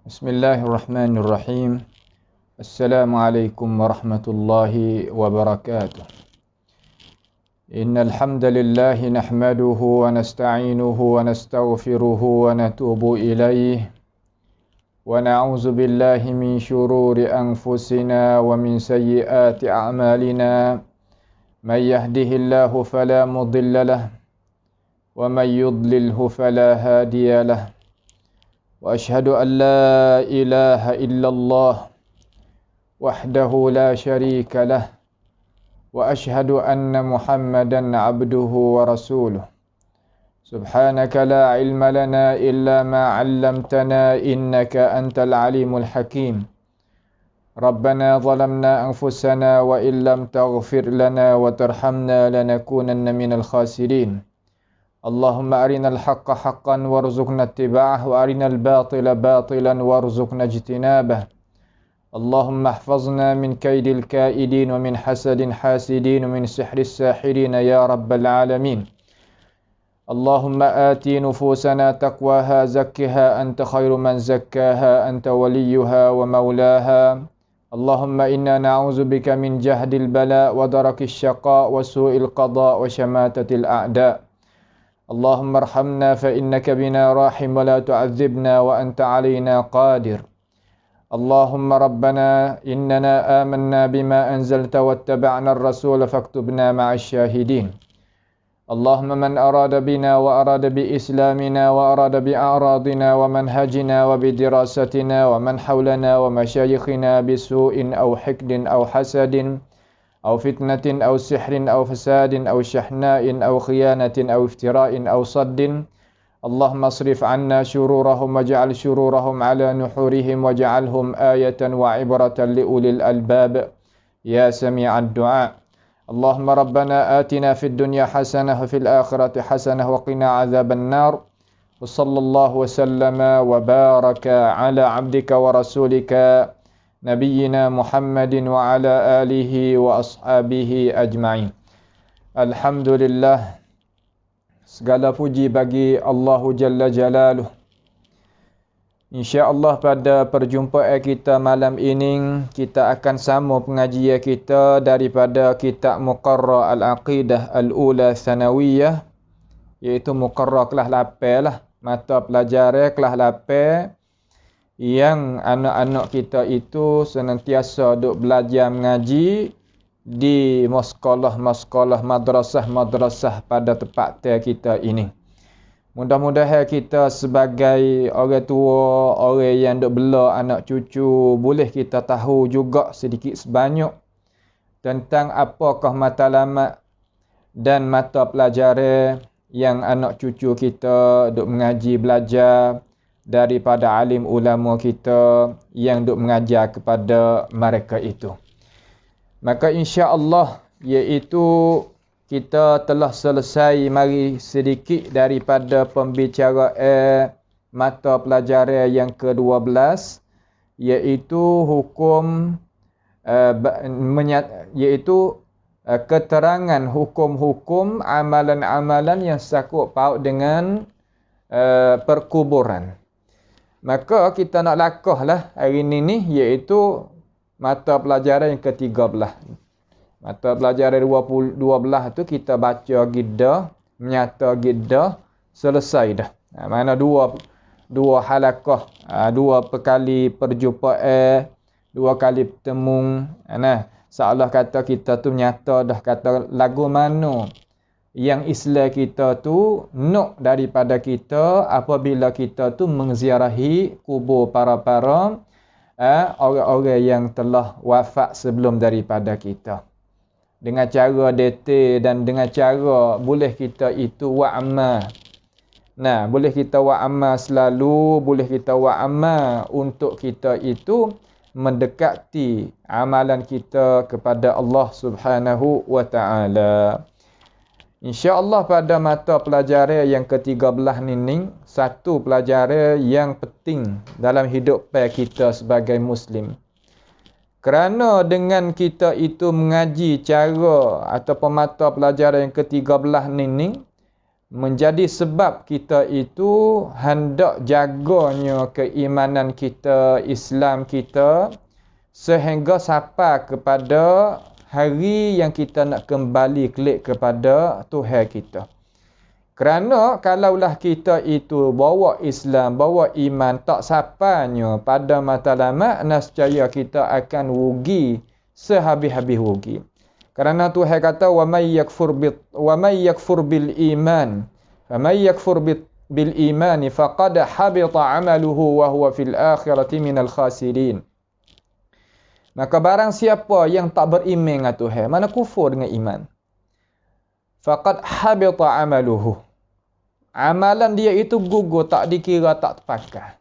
Bismillahirrahmanirrahim. Assalamualaikum warahmatullahi wabarakatuh. Innal hamdalillah nahmaduhu wa nasta'inuhu wa nastaghfiruhu wa natubu ilayhi wa na'udzu billahi min shururi anfusina wa min sayyiati a'malina. May yahdihillahu fala mudilla lahu wa may yudlilhu fala hadiya lahu. وأشهد أن لا إله إلا الله وحده لا شريك له وأشهد أن محمدا عبده ورسوله سبحانك لا علم لنا إلا ما علمتنا إنك أنت العليم الحكيم ربنا ظلمنا أنفسنا وإن لم تغفر لنا وترحمنا لنكونن من الخاسرين اللهم أرنا الحق حقا وارزقنا اتباعه وأرنا الباطل باطلا وارزقنا اجتنابه اللهم احفظنا من كيد الكائدين ومن حسد حاسدين ومن سحر الساحرين يا رب العالمين اللهم آتي نفوسنا تقواها زكها أنت خير من زكاها أنت وليها ومولاها اللهم إنا نعوذ بك من جهد البلاء ودرك الشقاء وسوء القضاء وشماتة الأعداء اللهم ارحمنا فإنك بنا راحم ولا تعذبنا وأنت علينا قادر اللهم ربنا إننا آمنا بما أنزلت واتبعنا الرسول فاكتبنا مع الشاهدين اللهم من أراد بنا وأراد بإسلامنا وأراد بأعراضنا ومنهجنا وبدراستنا ومن حولنا ومشايخنا بسوء أو حقد أو حسد أو فتنة أو سحر أو فساد أو شحناء أو خيانة أو افتراء أو صد اللهم اصرف عنا شرورهم واجعل شرورهم على نحورهم واجعلهم آية وعبرة لأولي الألباب يا سميع الدعاء اللهم ربنا آتنا في الدنيا حسنة وفي الآخرة حسنة وقنا عذاب النار وصلى الله وسلم وبارك على عبدك ورسولك Nabiyyina Muhammadin wa ala alihi wa ashabihi ajma'in. Alhamdulillah, segala puji bagi Allahu Jalla Jalaluh. InsyaAllah pada perjumpaan kita malam ini, kita akan sambung pengajian kita daripada kitab Muqarrar Al-Aqidah Al-Ula Thanawiyah, iaitu Muqarrar kelas 8 lah, mata pelajaran kelas 8 yang anak-anak kita itu senantiasa duk belajar mengaji di maskalah-maskalah madrasah-madrasah pada tempat kita ini. Mudah-mudahan kita sebagai orang tua, orang yang duk bela anak cucu, boleh kita tahu juga sedikit sebanyak tentang apakah matlamat dan mata pelajaran yang anak cucu kita duk mengaji belajar daripada alim ulama kita yang duk mengajar kepada mereka itu. Maka insya-Allah iaitu kita telah selesai mari sedikit daripada pembicaraan mata pelajaran yang ke-12 iaitu hukum keterangan hukum-hukum amalan-amalan yang sakut paut dengan perkuburan. Maka kita nak lakahlah hari ini ni iaitu mata pelajaran yang ke-13. Mata pelajaran 12 tu kita baca giddah, menyata giddah, selesai dah. Mana dua halaqah, dua perkali perjumpaan, dua kali bertemu. Seolah kata kita tu menyata dah kata lagu mana yang Islam kita tu nak daripada kita apabila kita tu mengziarahi kubur para-para orang-orang yang telah wafat sebelum daripada kita. Dengan cara detail dan dengan cara boleh kita itu wa'amal. Boleh kita wa'amal selalu, boleh kita wa'amal untuk kita itu mendekati amalan kita kepada Allah Subhanahu wa ta'ala. InsyaAllah pada mata pelajaran yang ke-13 ni, satu pelajaran yang penting dalam hidup kita sebagai Muslim. Kerana dengan kita itu mengaji cara ataupun mata pelajaran yang ke-13 ni, menjadi sebab kita itu hendak jaganya keimanan kita, Islam kita, sehingga sampai kepada hari yang kita nak kembali kelik kepada Tuhan kita. Kerana kalaulah kita itu bawa Islam, bawa iman tak sampainya pada matlamat, nescaya kita akan rugi sehabis-habis rugi. Kerana Tuhan kata wa may yakfur bil iman bil iman faqad habita amaluhu wa huwa fil akhirati minal khasirin. Maka barang siapa yang tak beriman dengan Tuhan, mana kufur dengan iman, faqad habita amaluhu, amalan dia itu gugur, tak dikira, tak terpakai.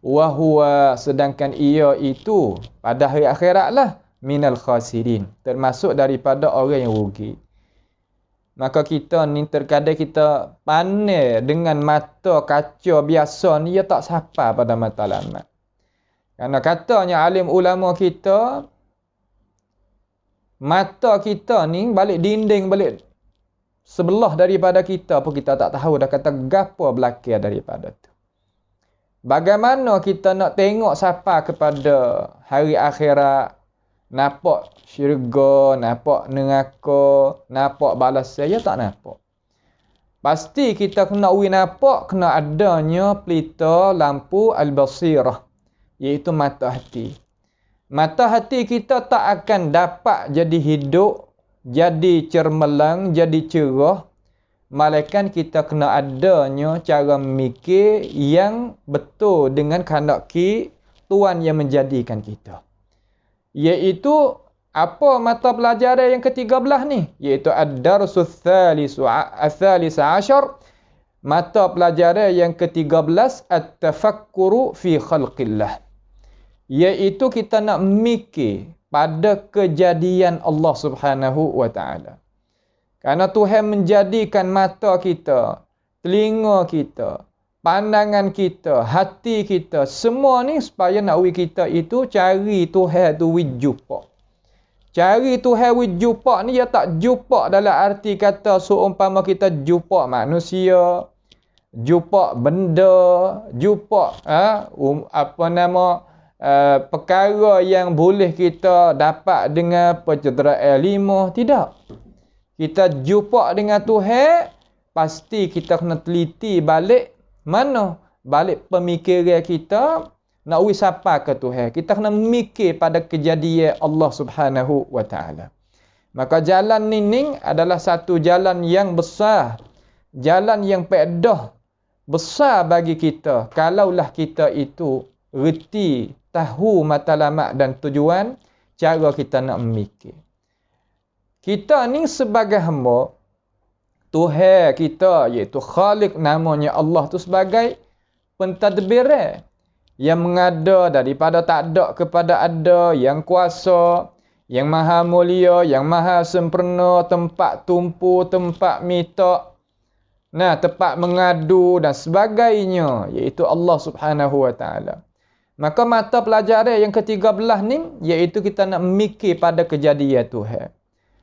Wa huwa, sedangkan ia itu pada hari akhirat lah, minal khasirin, termasuk daripada orang yang rugi. Maka kita ni terkadang kita pandai dengan mata kaca biasa ni, ia tak sampai pada matlamat. Kerana katanya alim ulama kita, mata kita ni balik dinding, balik sebelah daripada kita pun kita tak tahu dah kata gapo belakang daripada tu. Bagaimana kita nak tengok siapa kepada hari akhirat, nampak syurga, nampak neraka, nampak balas saya tak nampak. Pasti kita kena nampak, kena adanya pelita lampu al-basirah, iaitu mata hati. Mata hati kita tak akan dapat jadi hidup, jadi cermelang, jadi cerah, malaikat kita kena adanya cara memikir yang betul dengan kehendak Tuhan yang menjadikan kita. Iaitu apa mata pelajaran yang ke-13 ni? Iaitu ad-darsus tsalis ashar, mata pelajaran yang ke-13, at-tafakkuru fi khalqillah. Iaitu kita nak mikir pada kejadian Allah Subhanahu wa taala. Karena Tuhan menjadikan mata kita, telinga kita, pandangan kita, hati kita, semua ni supaya nak kita itu cari Tuhan tu wid jumpa. Cari Tuhan wid jumpa ni dia tak jumpa dalam arti kata seumpama kita jumpa manusia, jumpa benda, jumpa perkara yang boleh kita dapat dengan pencederaan lima. Tidak. Kita jumpa dengan Tuhan, pasti kita kena teliti balik mana? Balik pemikiran kita nak wisapa ke Tuhan. Kita kena mikir pada kejadian Allah Subhanahu wa taala. Maka jalan ni adalah satu jalan yang besar, jalan yang pedah besar bagi kita kalaulah kita itu reti, tahu matlamat dan tujuan cara kita nak memikir. Kita ni sebagai hamba, Tuhan kita iaitu Khalik, namanya Allah tu sebagai pentadbir yang mengada daripada tak ada kepada ada, yang kuasa, yang maha mulia, yang maha sempurna, tempat tumpu, tempat minta, tempat mengadu dan sebagainya, iaitu Allah Subhanahu wa taala. Maka mata pelajaran yang ke-13 ni, iaitu kita nak memikir pada kejadian Tuhan.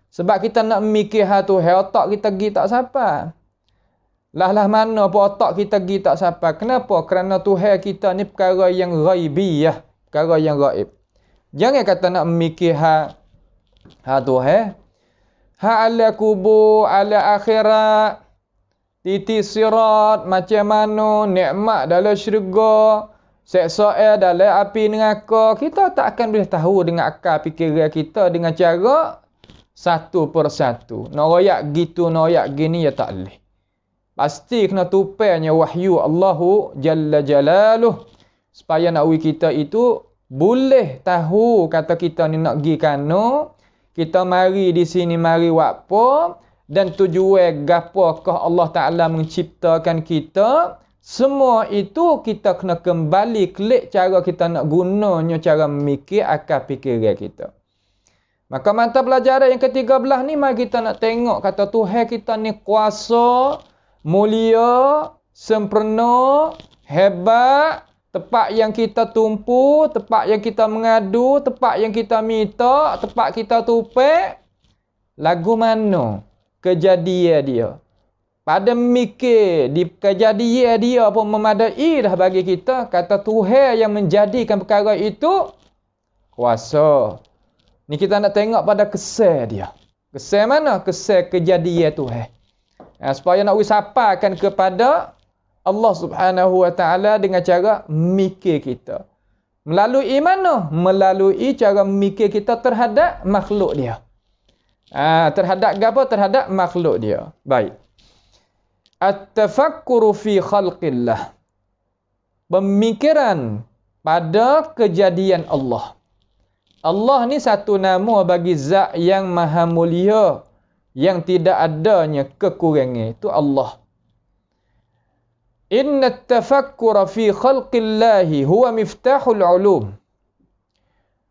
Sebab kita nak memikir Tuhan, otak kita pergi tak sampai. Lah mana pun otak kita pergi tak sampai. Kenapa? Kerana Tuhan kita ni perkara yang ghaibiyah, perkara yang gaib. Jangan kata nak memikir Tuhan. Ala kubur, ala akhirat, titik sirat, macam mana, nikmat dalam syurga, seksa dalam api neraka. Kita tak akan boleh tahu dengan akal fikiran kita dengan cara satu persatu. Nak royak gitu, nak royak gini, ya tak boleh. Pasti kena tupainya wahyu Allahu Jalla Jalaluh, supaya nak kita itu boleh tahu kata kita ni nak pergi kano, kita mari di sini, mari wapo, dan tujuan gapakah Allah Ta'ala menciptakan kita. Semua itu kita kena kembali klik cara kita nak gunanya, cara memikir akal fikiran kita. Maka mata pelajaran yang ke-13 ni, mari kita nak tengok kata Tuhan kita ni kuasa, mulia, sempurna, hebat, tempat yang kita tumpu, tempat yang kita mengadu, tempat yang kita minta, tempat kita tupai. Lagu mana kejadian dia? pada mikir di kejadian dia pun memadai dah bagi kita. Kata Tuhan yang menjadikan perkara itu kuasa. Ni kita nak tengok pada kesal dia. Kesal mana? Kesal kejadian Tuhan. Supaya nak wisapakan kepada Allah Subhanahu Wa Taala dengan cara mikir kita. Melalui mana? Melalui cara mikir kita terhadap makhluk dia. Terhadap apa? Terhadap makhluk dia. Baik. At-tafakkuru fi khalqillah. Pemikiran pada kejadian Allah. Allah ni satu nama bagi zat yang maha mulia, yang tidak adanya kekurangan. Itu Allah. Inna at-tafakkura fi khalqillahi huwa miftahul ulum.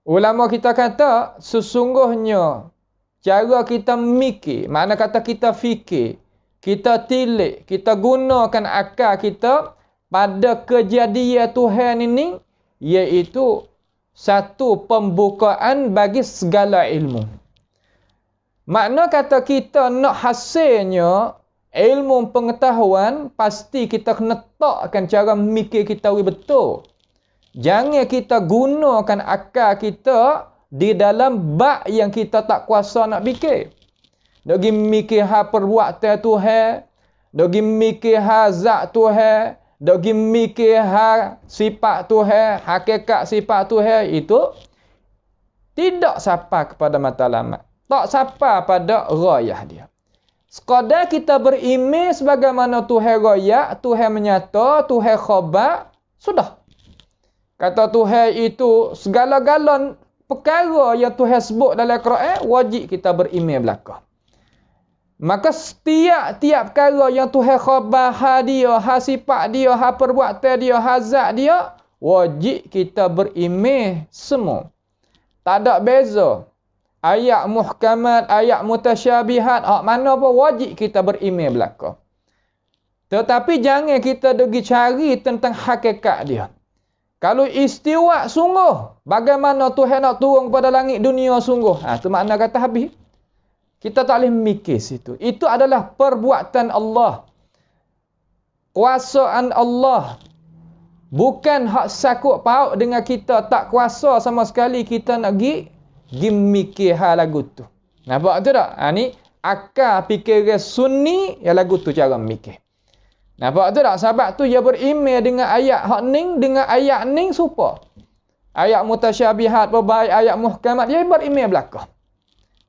Ulama kita kata sesungguhnya cara kita mikir, makna kata kita fikir, kita tilik, kita gunakan akal kita pada kejadian Tuhan ini, iaitu satu pembukaan bagi segala ilmu. Makna kata kita nak hasilnya ilmu pengetahuan, pasti kita kena letakkan cara mikir kita betul. Jangan kita gunakan akal kita di dalam bab yang kita tak kuasa nak fikir. Dok gi mikir ha perbuatan Tuhan, dok gi mikir ha zat Tuhan, dok gi mikir ha sifat Tuhan, hakikat sifat Tuhan, itu tidak sampai kepada matlamat. Tak sampai pada ghayah dia. Sekadar kita beriman sebagaimana Tuhan ghayah, Tuhan menyata, Tuhan khabar, sudah. Kata Tuhan itu segala-galanya perkara yang Tuhan sebut dalam Quran, wajib kita beriman belaka. Maka setiap perkara yang Tuhan khabar, ha dia, ha sifat dia, ha perbuatan dia, ha zat dia, wajib kita beriman semua. Tak ada beza. Ayat muhkamat, ayat mutasyabihat, hak mana pun wajib kita beriman belaka. Tetapi jangan kita pergi cari tentang hakikat dia. Kalau istiwa sungguh, bagaimana Tuhan nak turun kepada langit dunia sungguh, tu makna kata habis. Kita tak boleh mikir situ. Itu adalah perbuatan Allah. Kuasaan Allah. Bukan hak sakut paut dengan kita tak kuasa sama sekali kita nak pergi mikir hal lagu tu. Nampak tu tak? Ni akal fikiran sunni yang lagu tu cara mikir. Nampak tu tak? Sebab tu dia beriman dengan ayat hak ning, dengan ayat ning serupa. Ayat mutasyabihat berbaik, ayat muhkamat, dia beriman belaka.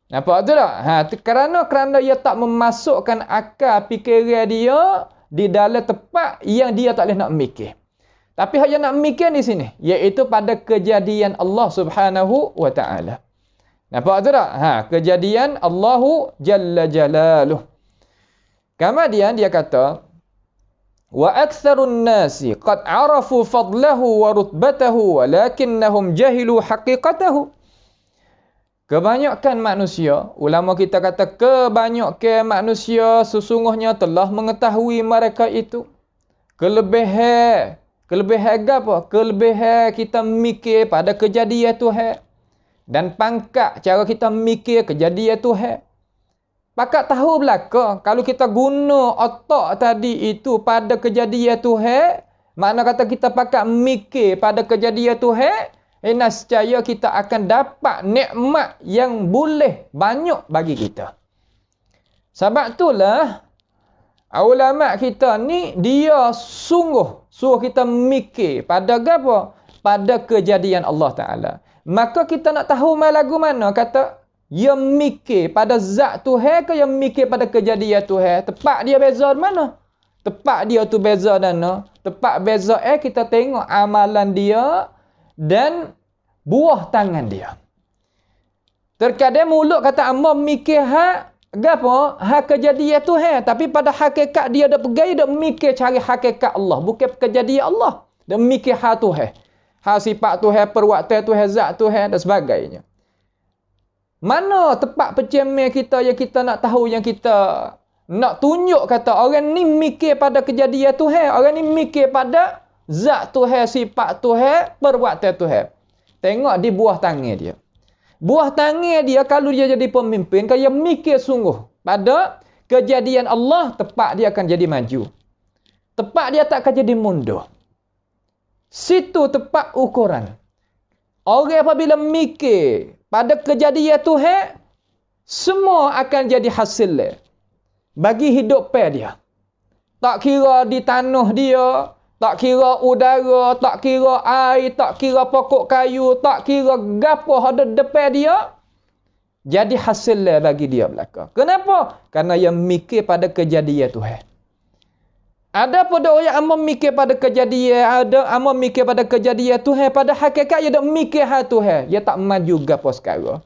Nampak tu tak? Kerana dia tak memasukkan akal fikiran dia di dalam tempat yang dia tak boleh nak mikir. Tapi hak yang nak mikir di sini, iaitu pada kejadian Allah Subhanahu Wa Taala. Nampak tu tak? Kejadian Allahu Jalla Jalaluh. Kemudian dia kata, wa aktsarun nasi qad arafu fadlahu wa rutbatahu walakinnahum jahilu haqiqatahu. Kebanyakan manusia, ulama kita kata kebanyakan manusia sesungguhnya telah mengetahui mereka itu. Kelebihan apa? Kelebihan kita mikir pada kejadian Tuhan. Dan pangkat cara kita mikir kejadian Tuhan. Pakat tahu belaka, kalau kita guna otak tadi itu pada kejadian Tuhan, makna kata kita pakat mikir pada kejadian Tuhan, nescaya kita akan dapat nikmat yang boleh banyak bagi kita. Sebab itulah ulama kita ni dia sungguh suruh kita mikir pada apa? Pada kejadian Allah Taala. Maka kita nak tahu lagu mana kata dia mikir pada zat Tuhan ke yang mikir pada kejadian Tuhan? Tepat dia beza di mana? Tepat dia tu beza mana? Tepat beza kita tengok amalan dia dan buah tangan dia. Terkadang mulut kata hamba mikir gapo? Kejadian Tuhan, tapi pada hakikat dia dak pegai dak mikir cari hakikat Allah, bukan kejadian Allah. Dak mikir Tuhan. Sifat Tuhan, perbuatan Tuhan, zat Tuhan dan sebagainya. Mana tepat percaya kita yang kita nak tahu, yang kita nak tunjuk kata orang ni mikir pada kejadian Tuhan, orang ni mikir pada zat Tuhan, sifat Tuhan, perbuatan Tuhan. Tengok di buah tangan dia. Buah tangan dia kalau dia jadi pemimpin, kalau dia mikir sungguh pada kejadian Allah, tepat dia akan jadi maju. Tepat dia tak akan jadi mundur. Situ tepat ukuran. Orang apabila mikir pada kejadian Tuhan, semua akan jadi hasil bagi hidup dia. Tak kira di tanah dia, tak kira udara, tak kira air, tak kira pokok kayu, tak kira gapo ada depan dia, jadi hasil bagi dia belaka. Kenapa? Karena yang mikir pada kejadian Tuhan. Ada pada orang yang mikir pada kejadian, ada yang mikir pada kejadian Tuhan, pada hakikat dia tak mikir hal Tuhan, dia tak maju gapo sekarang.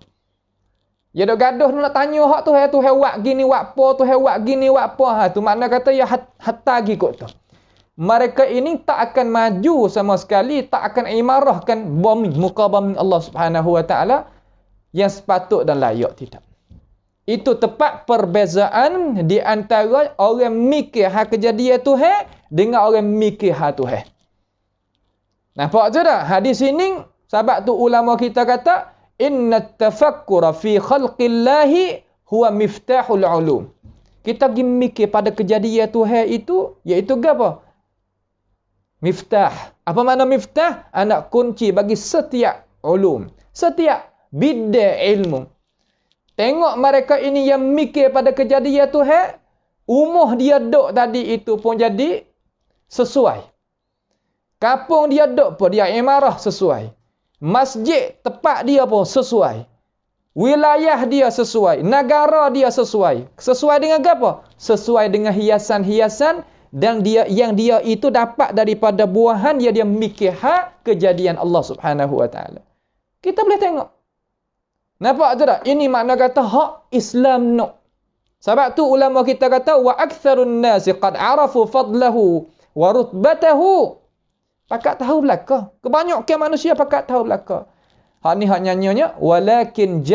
Dia dok gaduh nak tanya hak Tuhan buat gini buat apa, Tuhan buat gini buat apa, ha tu makna kata ya hatta gi kot tu. Mereka ini tak akan maju sama sekali, tak akan imarahkan bumi muka bumi Allah Subhanahu wa taala yang sepatut dan layak, tidak. Itu tepat perbezaan di antara orang mikir hak kejadian Tuhan dengan orang mikir hak Tuhan. Nampak je tak? Hadis ini sebab tu ulama kita kata inna tafakkura fi khalqillahi huwa miftahul ulum. Kita pergi mikir pada kejadian Tuhan itu iaitu apa? Miftah. Apa makna miftah? Anak kunci bagi setiap ulum, setiap bidang ilmu. Tengok mereka ini yang mikir pada kejadian Tuhan, umur dia duk tadi itu pun jadi sesuai. Kampung dia duk pun dia imarah sesuai. Masjid tempat dia pun sesuai. Wilayah dia sesuai. Negara dia sesuai. Sesuai dengan apa? Sesuai dengan hiasan-hiasan dan dia yang dia itu dapat daripada buahan dia mikir hak kejadian Allah Subhanahu wa taala. Kita boleh tengok. Nampak tak? Ini makna kata hak Islam no. Sebab tu ulama kita kata wa aktsarun nasi qad arafu fadlahu wa rutbatahu. Pakat tahu belaka. Kebanyakan manusia pakat tahu belaka. Hak ni hak nyanyinya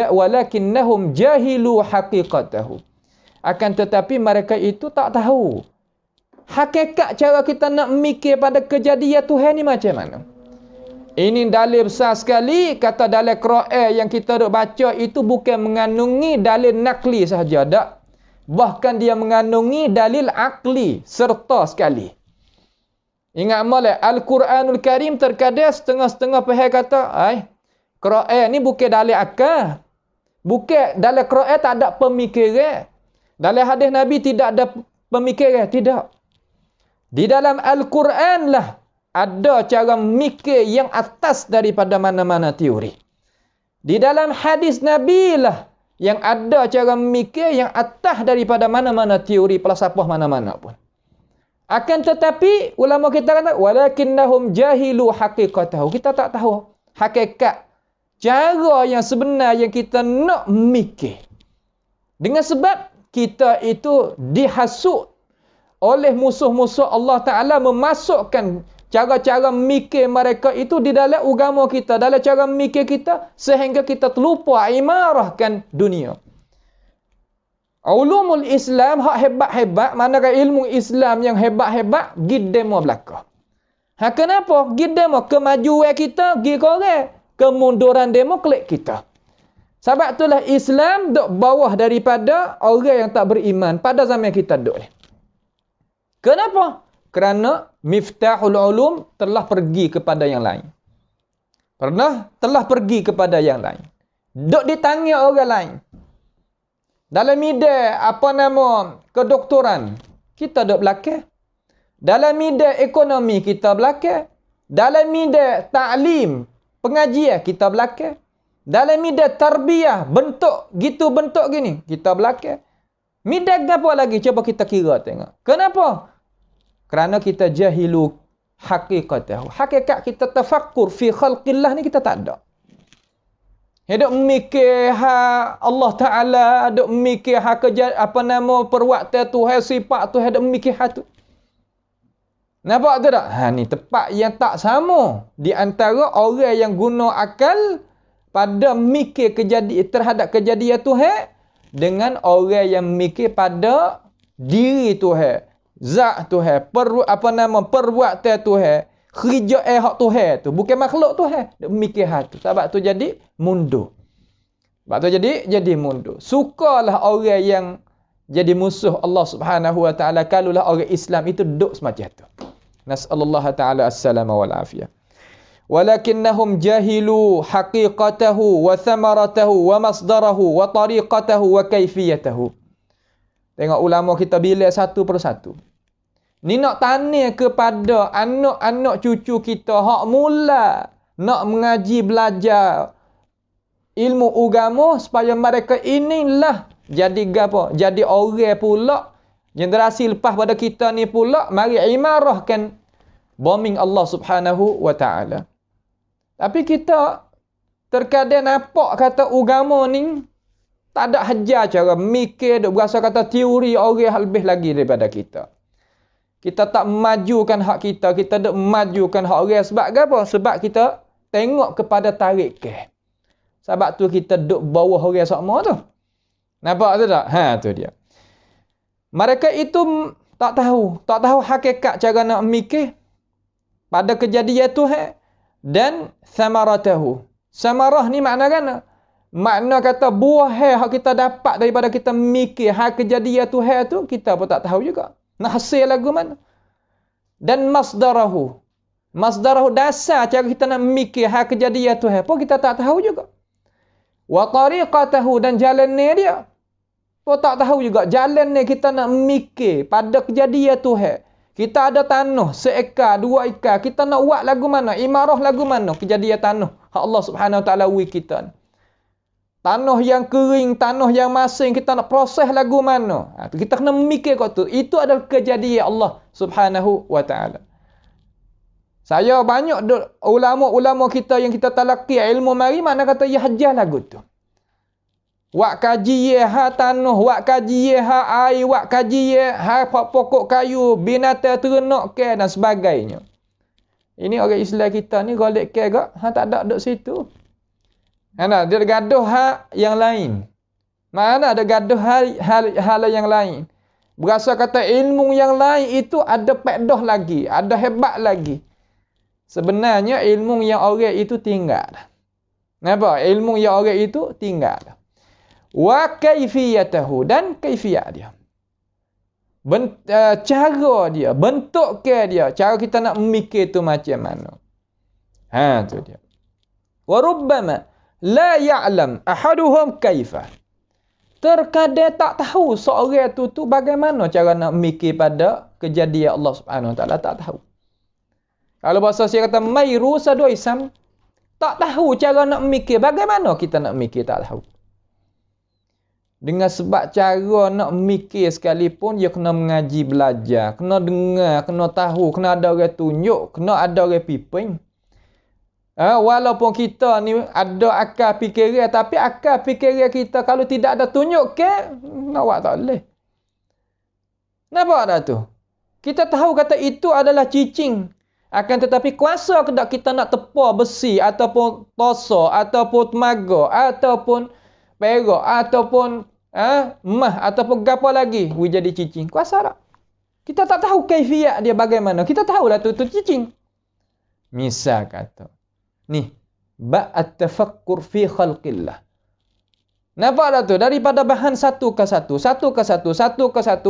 walakinnahum jahilu haqiqatahu. Akan tetapi mereka itu tak tahu hakikat cara kita nak mikir pada kejadian Tuhan ni macam mana. Ini dalil besar sekali. Kata dalil Quran yang kita duk baca itu bukan mengandungi dalil nakli sahaja, tak. Bahkan dia mengandungi dalil akli serta sekali. Ingat molek Al-Quranul Karim terkadang setengah-setengah pihak kata, Quran ni bukan dalil akal. Bukan dalil Quran tak ada pemikiran. Dalil hadis Nabi tidak ada pemikiran, tidak. Di dalam Al-Quran lah ada cara mikir yang atas daripada mana-mana teori. Di dalam hadis Nabi lah yang ada cara mikir yang atas daripada mana-mana teori falsafah mana-mana pun. Akan tetapi ulama kita kata walakinnahum jahilu haqiqatahu. Kita tak tahu hakikat cara yang sebenar yang kita nak mikir. Dengan sebab kita itu dihasut oleh musuh-musuh Allah Ta'ala memasukkan cara-cara mikir mereka itu di dalam agama kita, dalam cara mikir kita sehingga kita terlupa imarahkan dunia. Ulumul Islam hak hebat-hebat, manakah ilmu Islam yang hebat-hebat gidemo belaka. Kenapa? Gidemo kemajuan kita gi korang, kemunduran demo klik kita. Sebab itulah Islam duk bawah daripada orang yang tak beriman pada zaman kita duk ni. Kenapa? Kerana miftahul ulum telah pergi kepada yang lain. Telah pergi kepada yang lain. Duk ditangi orang lain. Dalam bidang kedoktoran, kita duk belakang. Dalam bidang ekonomi, kita belakang. Dalam bidang ta'lim, pengajian, kita belakang. Dalam bidang tarbiyah, bentuk gini, kita belakang. Bidang apa lagi? Cuba kita kira tengok. Kenapa? Kerana kita jahilu haqiqatahu. Hakikat kita tafakkur fi khalqillah ni kita tak ada. Hidup mikir Allah Ta'ala, hidup mikir perbuatan Tuhan, sifat Tuhan, hidup mikir tu. Nampak tu tak? Ni tepat yang tak sama di antara orang yang guna akal pada mikir terhadap kejadian Tuhan dengan orang yang mikir pada diri Tuhan. Zat Tuhan, perbuatan Tuhan, kerja hak Tuhan tu, bukan makhluk Tuhan. Dia mikir hal tu. Sebab tu jadi mundur. Sebab tu jadi mundur. Sukalah orang yang jadi musuh Allah Subhanahu wa taala kalulah orang Islam itu duduk semacam tu. Nasallallahu taala as-salama wal afiyah. Walakinnahum jahilu haqiqatahu wa thamaratahu wa masdarahu wa tariqatahu wa kaifiyatahu. Tengok ulama kita bila satu persatu. Ni nak tanya kepada anak-anak cucu kita hak mula nak mengaji belajar ilmu agama supaya mereka inilah jadi gapo? Jadi orang pula generasi lepas pada kita ni pula mari imarahkan bombing Allah Subhanahu wa taala. Tapi kita terkadang nampak kata agama ni tak ada hajar cara mikir, duk berasa kata teori orang lebih lagi daripada kita. Kita tak memajukan hak kita, kita duk memajukan hak orang sebab apa? Sebab kita tengok kepada tarik ke. Sebab tu kita duk bawah orang sama tu. Nampak tu tak? Ha, tu dia. Mereka itu tak tahu hakikat cara nak mikir pada kejadian Tuhan dan samaratahu. Samarah ni makna kan? Makna kata buah hak kita dapat daripada kita mikir hak kejadian Tuhan tu kita pun tak tahu juga. Nak hasil lagu mana? Dan masdarahu. Masdarahu dasar cara kita nak mikir hak kejadian Tuhan pun kita tak tahu juga. Wa tariqatahu dan jalannya dia. Pun tak tahu juga jalannya kita nak mikir pada kejadian Tuhan. Kita ada tanah seekar, dua ekar. Kita nak buat lagu mana? Imarah lagu mana? Kejadian tanah. Hak Allah Subhanahu Wa Taala wi kita ni. Tanah yang kering, tanah yang masing, kita nak proses lagu mana? Kita kena mikir kat tu. Itu adalah kejadian Allah Subhanahu Wa Taala. Saya banyak ulama-ulama kita yang kita talaqi ilmu mari mana kata ya hajar lagu tu. Wak kaji ha tanah, wak kaji ha air, wak kaji ha pokok kayu, binatang ternak ke dan sebagainya. Ini orang Islam kita ni golek ke gak, ha tak ada duduk situ. Ana dia gaduh hal yang lain. Mana ada gaduh hal yang lain. Berasa kata ilmu yang lain itu ada pedah lagi, ada hebat lagi. Sebenarnya ilmu yang orang itu tinggal. Nampak? Ilmu yang orang itu tinggal. Wa kaifiyatahu dan kaifiyat dia. Cara dia, bentuk ke dia, cara kita nak memikir tu macam mana. Ha tu dia. Wa rubbama la ya'lam ahaduhum kaifa. Terkadang tak tahu seorang tu bagaimana cara nak mikir pada kejadian Allah Subhanahu Wa Taala, tak tahu. Kalau bahasa saya kata mayru sadu isam, tak tahu cara nak mikir, bagaimana kita nak mikir tak tahu. Dengan sebab cara nak mikir sekalipun dia kena mengaji belajar, kena dengar, kena tahu, kena ada orang tunjuk, kena ada orang pimpin. Walaupun kita ni ada akal fikiran, tapi akal fikiran kita kalau tidak ada tunjuk ke, nak buat tak boleh. Nampak tak tu? Kita tahu kata itu adalah cicing. Akan tetapi kuasa kedak kita nak tepa besi ataupun tosa ataupun temaga ataupun perak ataupun emas ataupun apa lagi we jadi cicing. Kuasa tak? Kita tak tahu kaifiat dia bagaimana. Kita tahulah tu cicing. Misal kata ni ba'at tafakkur fi khalqillah. Nampak tak tu? Daripada bahan satu ke satu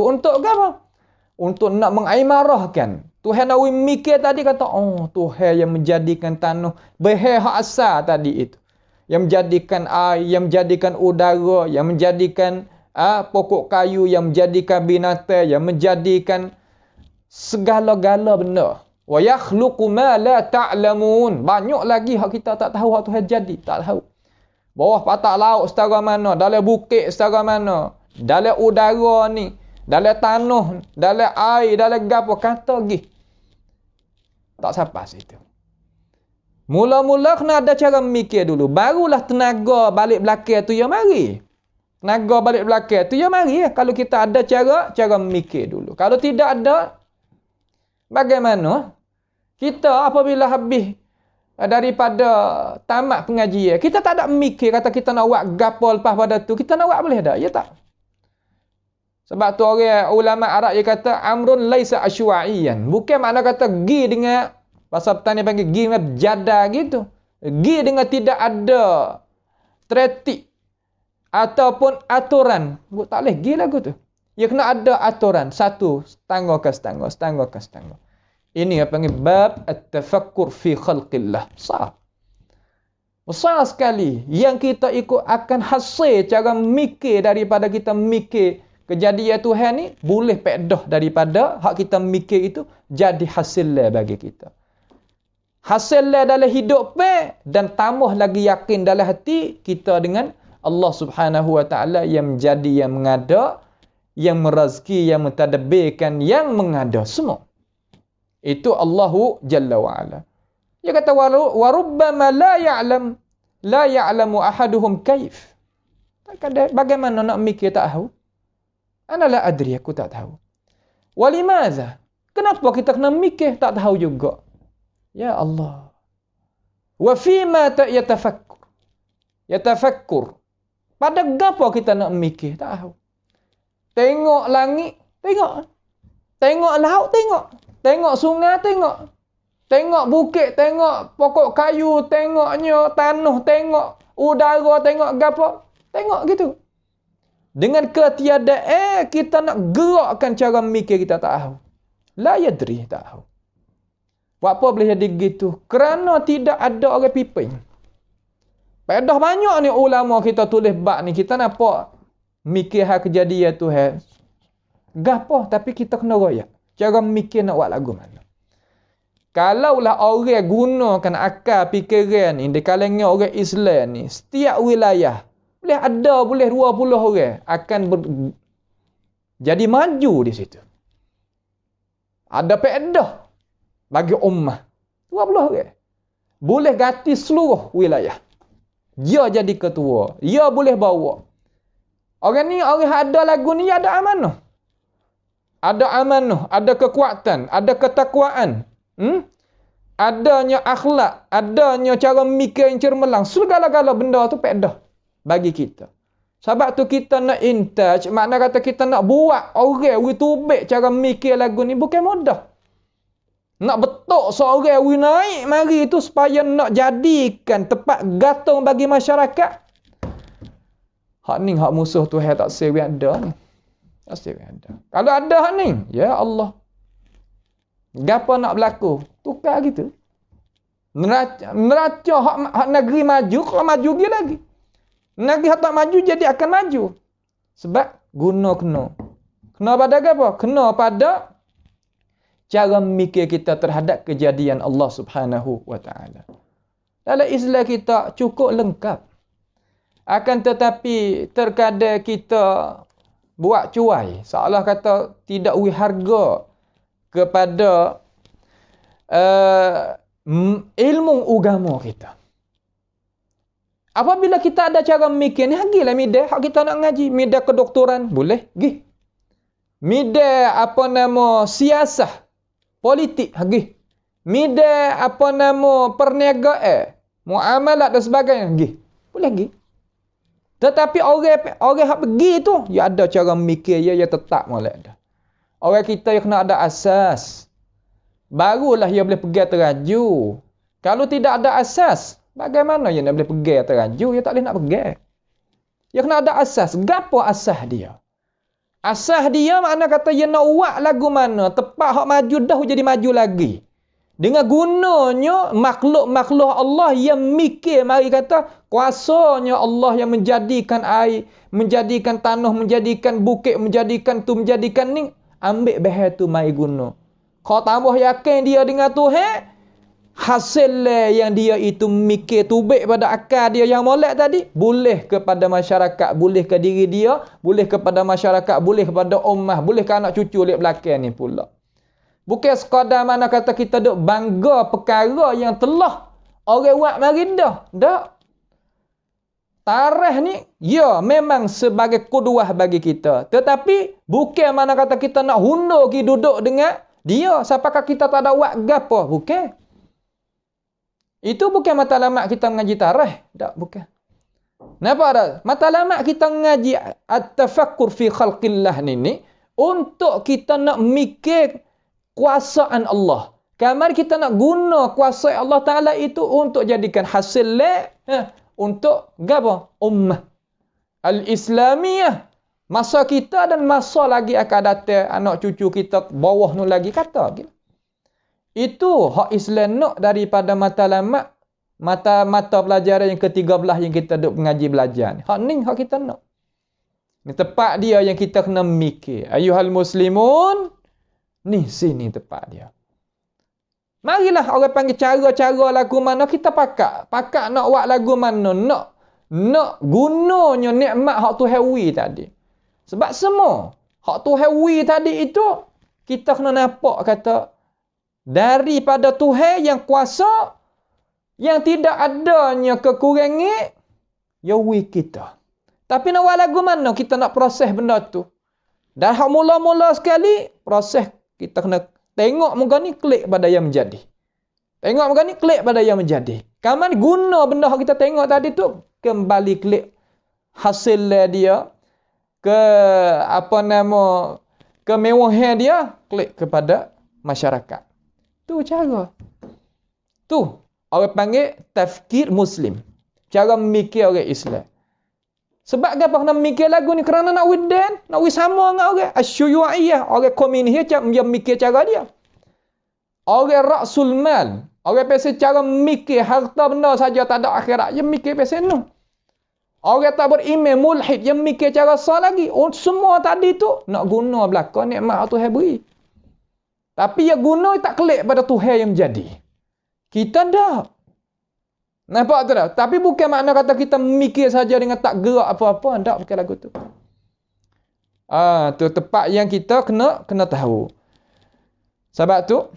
untuk apa? Untuk nak mengimarahkan. Tuhan nak mikir tadi kata, oh Tuhan yang menjadikan tanah behar asal tadi itu. Yang menjadikan air, yang menjadikan udara, yang menjadikan pokok kayu, yang menjadikan binatang, yang menjadikan segala-gala benda. Wa yakhluqu ma la ta'lamun. Banyak lagi hak kita tak tahu hak Tuhan jadi, tak tahu. Bawah patak laut setara mana, dalam bukit setara mana, dalam udara ni, dalam tanah, dalam air, dalam gapo kata gih. Tak sampai situ. Mula-mula kena ada cara mikir dulu. Barulah tenaga balik belakang tu yang mari. Tenaga balik belakang tu yang mari. Kalau kita ada cara mikir dulu. Kalau tidak ada, bagaimana? Kita apabila habis daripada tamat pengajian, kita tak ada mikir kata kita nak buat gapo lepas pada tu. Kita nak buat boleh tak? Ya tak? Sebab tu orang ulama Arab dia kata amrun laisa asywa'iyan. Bukan makna kata gi dengan bahasa petani panggil gi dengan jada gitu. Gi dengan tidak ada tretik ataupun aturan. Tak boleh gi lagu tu. Ya kena ada aturan. Satu, setangga ke setangga, setangga ke setangga. Ini yang panggil bab at-tafakkur fi khalqillah. Besar. Besar sekali. Yang kita ikut akan hasil cara mikir daripada kita mikir kejadian Tuhan ni, boleh pedah daripada hak kita mikir itu jadi hasil bagi kita. Hasil dalam hidup dan tambah lagi yakin dalam hati kita dengan Allah Subhanahu wa taala yang menjadi, yang mengada, yang merazki, yang mentadbirkan, yang mengada semua. Itu Allahu Jalla wa Ala. Dia kata wa rubbama la ya'lamu ahaduhum kaif. Bagaimana nak mikir tak tahu? Ana la adri, aku tak tahu. Walimadza? Kenapa kita kena mikir tak tahu juga? Ya Allah. Wa fima yatafakkur. Yatafakkur. Pada gapo kita nak mikir? Tak tahu. Tengok langit, tengok. Tengok laut, tengok. Tengok sungai, tengok. Tengok bukit, tengok pokok kayu, tengoknya tanah, tengok udara, tengok gapo? Tengok gitu. Dengan ketiadaan kita nak gerakkan cara mikir kita tak tahu. La yadri, tak tahu. Buat apa boleh jadi gitu? Kerana tidak ada orang piping. Dah banyak ni ulama kita tulis bab ni. Kita nampak mikir hal kejadian Tuhan. Gapo? Tapi kita kena royak. Cara mikir nak buat lagu mana? Kalaulah orang gunakan akal fikiran ni di kalangan orang Islam ni, setiap wilayah boleh ada, boleh 20 orang akan jadi maju di situ. Ada pedah bagi ummah 20 orang. Boleh ganti seluruh wilayah. Dia jadi ketua. Dia boleh bawa. Orang ni, orang ada lagu ni ada amanah. Ada amanah, ada kekuatan, ada ketakwaan. Adanya akhlak, adanya cara mikir yang cermelang. Segala-gala benda tu pedah bagi kita. Sebab tu kita nak intaj, makna kata kita nak buat orang tubik cara mikir lagu ni bukan mudah. Nak betul seorang naik mari itu supaya nak jadikan tempat gantung bagi masyarakat. Hak ni hak musuh Tuhan tak sewi ada ni. Tak sewi ada. Kalau ada hak ni, ya Allah. Gapo nak berlaku? Tukar gitu. Neraca hak negeri maju, kalau maju dia lagi. Negeri hak tak maju jadi akan maju. Sebab guna kena. Kena pada apa? Kena pada cara mikir kita terhadap kejadian Allah Subhanahu wa taala. Dalam Islam kita cukup lengkap. Akan tetapi terkadang kita buat cuai, seolah kata tidak beri harga kepada ilmu agama kita. Apabila kita ada cara mikir ni, hagilah midah hak kita nak ngaji, midah kedoktoran boleh gi. Midah apa nama siasah politik hagi. Midah apa nama perniagaan, muamalat dan sebagainya hagi. Boleh gi. Tetapi orang hak pergi tu, dia ada cara mikir dia tetap molek dah. Orang kita yang kena ada asas. Barulah dia boleh pergi teraju. Kalau tidak ada asas, bagaimana dia nak boleh pergi teraju? Dia tak boleh nak pergi. Dia kena ada asas. Gapo asas dia? Asas dia makna kata dia nak buat lagu mana, tepat hak maju dah jadi maju lagi. Dengan gunanya makhluk-makhluk Allah yang mikir, mari kata kuasanya Allah yang menjadikan air, menjadikan tanah, menjadikan bukit, menjadikan tu, menjadikan ni, ambil bahaya tu mari guna. Kau tambah yakin dia dengan Tuhan, hasil yang dia itu mikir tubik pada akal dia yang molek tadi, boleh kepada masyarakat, boleh ke diri dia, boleh kepada masyarakat, boleh kepada ummah, boleh ke anak cucu lihat belakang ni pula. Bukan sekadar mana kata kita duk bangga perkara yang telah orang buat mari dah. Tak. Tarikh ni, ya memang sebagai kuduah bagi kita. Tetapi, bukan mana kata kita nak hundur pergi duduk dengan dia. Siapakah kita tak ada buat gapo? Bukan. Itu bukan matlamat kita mengaji tarikh. Tak, bukan. Kenapa dah? Matlamat kita mengaji at-tafakkur fi khalqillah ni untuk kita nak mikir kuasaan Allah. Kamar kita nak guna kuasa Allah Ta'ala itu untuk jadikan hasil untuk apa? Ummah Al-Islamiyah Masa kita dan masa lagi akan datang anak cucu kita bawah nu lagi kata gitu. Itu hak Islam nak daripada matlamat mata pelajaran yang ke-13 yang kita duk mengaji belajar ni. Hak ni hak kita nak. Ni tempat dia yang kita kena mikir. Ayuhal muslimun, ni sini tempat dia. Marilah orang panggil cara-cara lagu mana kita pakak. Pakak nak buat lagu mana. Nak gunanya nikmat hak Tuhan wi tadi. Sebab semua hak Tuhan wi tadi itu kita kena nampak kata daripada Tuhan yang kuasa yang tidak adanya kekurangan ya wi kita. Tapi nak buat lagu mana kita nak proses benda tu. Dan hak mula-mula sekali proses kita kena tengok muka ni klik pada yang menjadi. Tengok muka ni klik pada yang menjadi. Kapan guna benda yang kita tengok tadi tu kembali klik hasil dia ke kemewahan dia klik kepada masyarakat. Tu cara. Tu orang panggil tafkir muslim. Cara memikir orang Islam. Sebab apa nak mikir lagu ni? Kerana nak widan, nak sama dengan orang asyuyu'iyah, orang komunis dia mikir cara dia. Orang ra'sul mal, orang pasal cara mikir harta benda saja tak ada akhirat, dia mikir pasal tu. Orang tak beriman mulhid, dia mikir cara sah lagi. Semua tadi tu nak guna belaka nikmat Tuhan beri. Tapi dia guna tak kelik pada Tuhan yang jadi. Kita dah. Nampak tu dah? Tapi bukan makna kata kita mikir saja dengan tak gerak apa-apa. Tak pakai lagu tu. Tu tempat yang kita kena tahu. Sebab tu,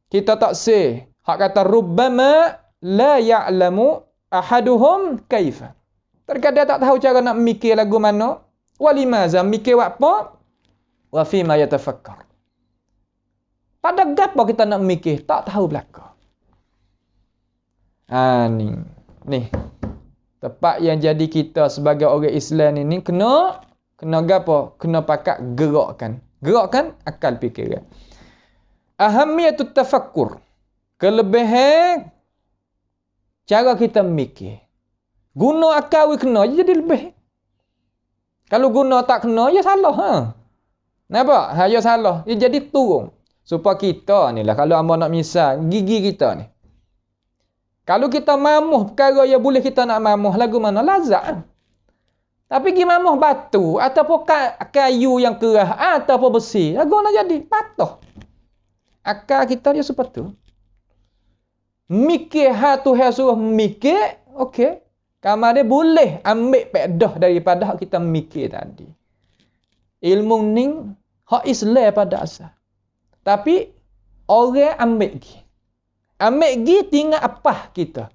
kita tak say. Hak kata, Rubbama la ya'lamu ahaduhum kaifa. Terkadang tak tahu cara nak mikir lagu mana. Walimaza, mikir apa? Wa fima yatafakkar. Pada apa kita nak mikir? Tak tahu belakang. Ni. Tempat yang jadi kita sebagai orang Islam ni kena gapo? Kena pakat gerakkan. Gerakkan akal fikiran. Ahamiyatut tafakkur. Kelebihan cara kita mikir. Guna akal kena jadi lebih. Kalau guna tak kena ya salah Nampak? Ya salah. Dia jadi turun. Supaya kita ni lah kalau hamba nak misal gigi kita ni. Kalau kita mamuh perkara yang boleh kita nak mamuh lagu mana lazat. Tapi pergi mamuh batu ataupun kayu yang keras ataupun besi, lagu nak jadi patah. Akal kita dia seperti tu. Mikir Tuhan suruh mikir, okey. Kamar dia boleh ambil pedah daripada hak kita mikir tadi. Ilmu ni hak Islam pada asal. Tapi orang ambil pergi. Ambil pergi tinggal apa kita.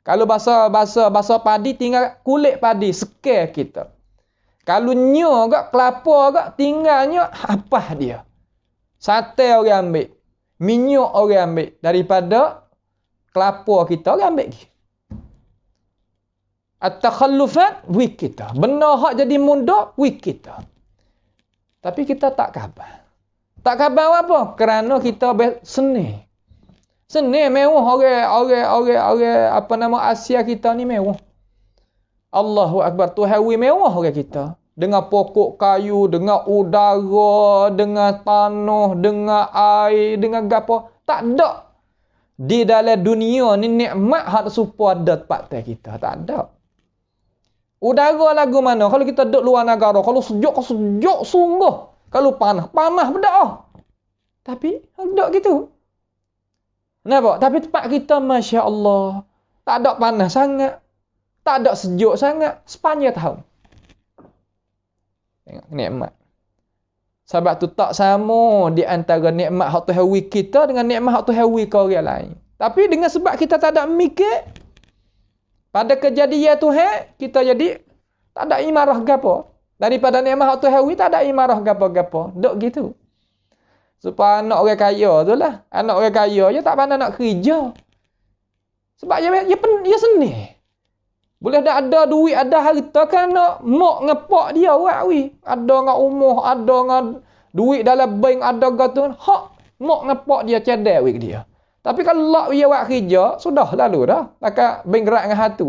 Kalau bahasa padi tinggal kulit padi sekal kita. Kalau nyo agak kelapa agak tinggalnya apa dia. Sate orang ambil. Minyak orang ambil. Daripada kelapa kita orang ambil pergi. At-takhallufat wik kita. Benda hak jadi mudah wik kita. Tapi kita tak khabar. Tak khabar apa? Kerana kita seni. Seni mewah orang Asia kita ni mewah. Allahu Akbar. Tuhan mewah orang kita. Dengan pokok kayu, dengan udara, dengan tanah, dengan air, dengan gapo. Tak ada. Di dalam dunia ni nikmat hak supaya ada tempat kita. Tak ada. Udara lagu mana? Kalau kita duduk luar negara, kalau sejuk sungguh. Kalau panas bedak. Tapi ada gitu. Nampak? Tapi tempat kita Masya Allah. Tak ada panas sangat. Tak ada sejuk sangat. Sepanjang tahun. Tengok nikmat. Sebab tu tak sama di antara nikmat hak Tuhan kita dengan nikmat hak Tuhan ke orang lain. Tapi dengan sebab kita tak ada mikir. Pada kejadian Tuhan, kita jadi tak ada imarah gapo. Daripada nikmat hak Tuhan tak ada imarah gapo-gapo. Duk gitu. Supaya anak orang kaya tu lah. Anak orang kaya je tak pandai nak kerja. Sebab dia seni. Boleh dah ada duit, ada harta kan nak mak ngepak dia orang wi. Ada dengan umur, ada dengan duit dalam bank, ada gitu. Hak mak ngepak dia cedek wik dia. Tapi kalau lak dia buat kerja, sudah lalu dah. Takkan bank gerak dengan hatu.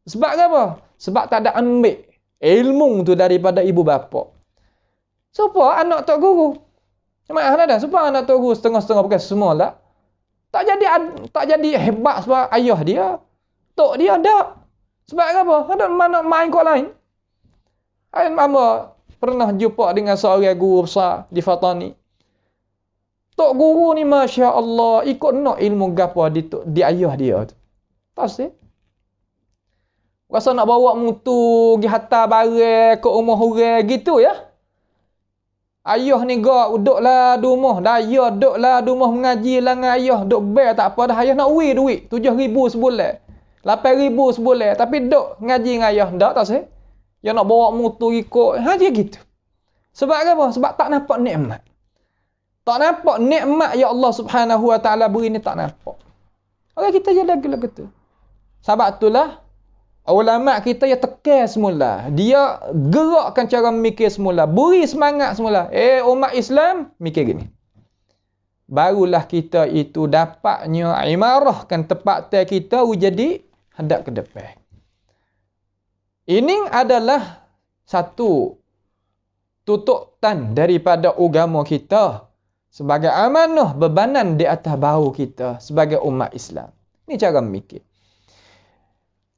Sebab apa? Sebab tak ada ambil Ilmu tu daripada ibu bapa. Supaya anak tok guru. Maaf dah, supaya anak tok guru setengah-setengah bukan semua lah. Tak jadi hebat sebab ayah dia. Tok dia dak. Sebab apa? Ada mana main kau lain. Mama pernah jumpa dengan seorang guru besar di Fatani. Tok guru ni Masya Allah ikut nak ilmu gapa di ayah dia tu. Tak sih. Rasa nak bawa mutu pergi hantar barang ke rumah orang gitu ya. Ayah ni duduklah di rumah. Daya duduklah di rumah mengaji lah dengan ayah. Duduk bayar tak apa dah. Ayah nak duit. 7,000 sebulan. 8,000 sebulan. Tapi duduk ngaji dengan ayah. Tak sih. Yang nak bawa mutu ikut. Dia gitu. Sebab apa? Sebab tak nampak nikmat. Tak nampak nikmat ya Allah Subhanahu Wa Ta'ala beri ni tak nampak. Orang kita je lagu-lagu tu. Sebab itulah ulama kita yang tekan semula. Dia gerakkan cara mikir semula. Beri semangat semula. Umat Islam, mikir gini. Barulah kita itu dapatnya imarahkan tempat kita jadi hadap ke depan. Ini adalah satu tututan daripada agama kita sebagai amanah bebanan di atas bahu kita sebagai umat Islam. Ini cara mikir.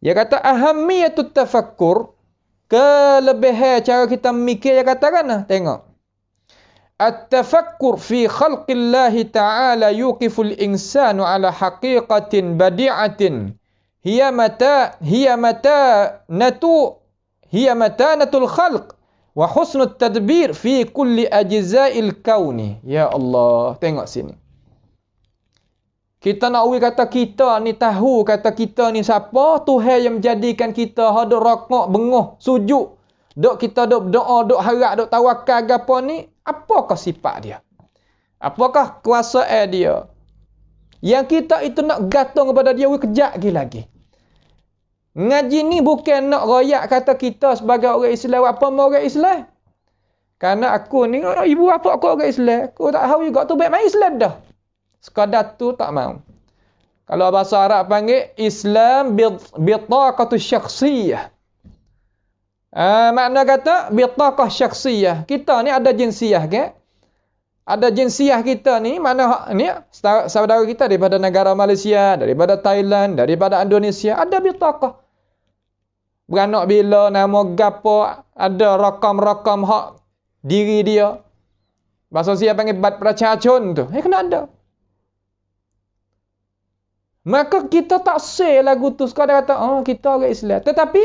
Dia kata ahamiyatut tafakkur, kelebihan cara kita mikir dia katakan tengok. At-tafakkur fi khalqillahi ta'ala yuqiful insanu ala haqiqatin badi'atin hiya matanatul khalq wa husnut tadbir fi kulli ajza'il kauni. Ya Allah, tengok sini. Kita nak kata kita ni tahu kata kita ni siapa, Tuhan yang menjadikan kita ada rokok, bengah, sujud. Dok kita dok berdoa, dok harap, dok tawakal gapo ni, apakah sifat dia? Apakah kuasa dia? Yang kita itu nak gantung kepada dia kejap lagi. Ngaji ni bukan nak royak kata kita sebagai orang Islam apa mau orang Islam. Karena aku ni ibu bapa aku orang Islam, aku tak tahu juga tu baik main Islam dah. Sekadar tu tak mau. Kalau bahasa Arab panggil Islam bitaqatu syakhsiyah. Makna kata bitaqah syakhsiyah. Kita ni ada jinsiah ke? Ada jinsiah kita ni, mana ni saudara kita daripada negara Malaysia, daripada Thailand, daripada Indonesia, ada bitaqah. Beranak bila, nama gapo, ada rakam-rakam hak diri dia. Bahasa Sia panggil bat pracacun tu. Kena ada. Maka kita tak say lagu tu sekadar kata, kita orang Islam. Tetapi,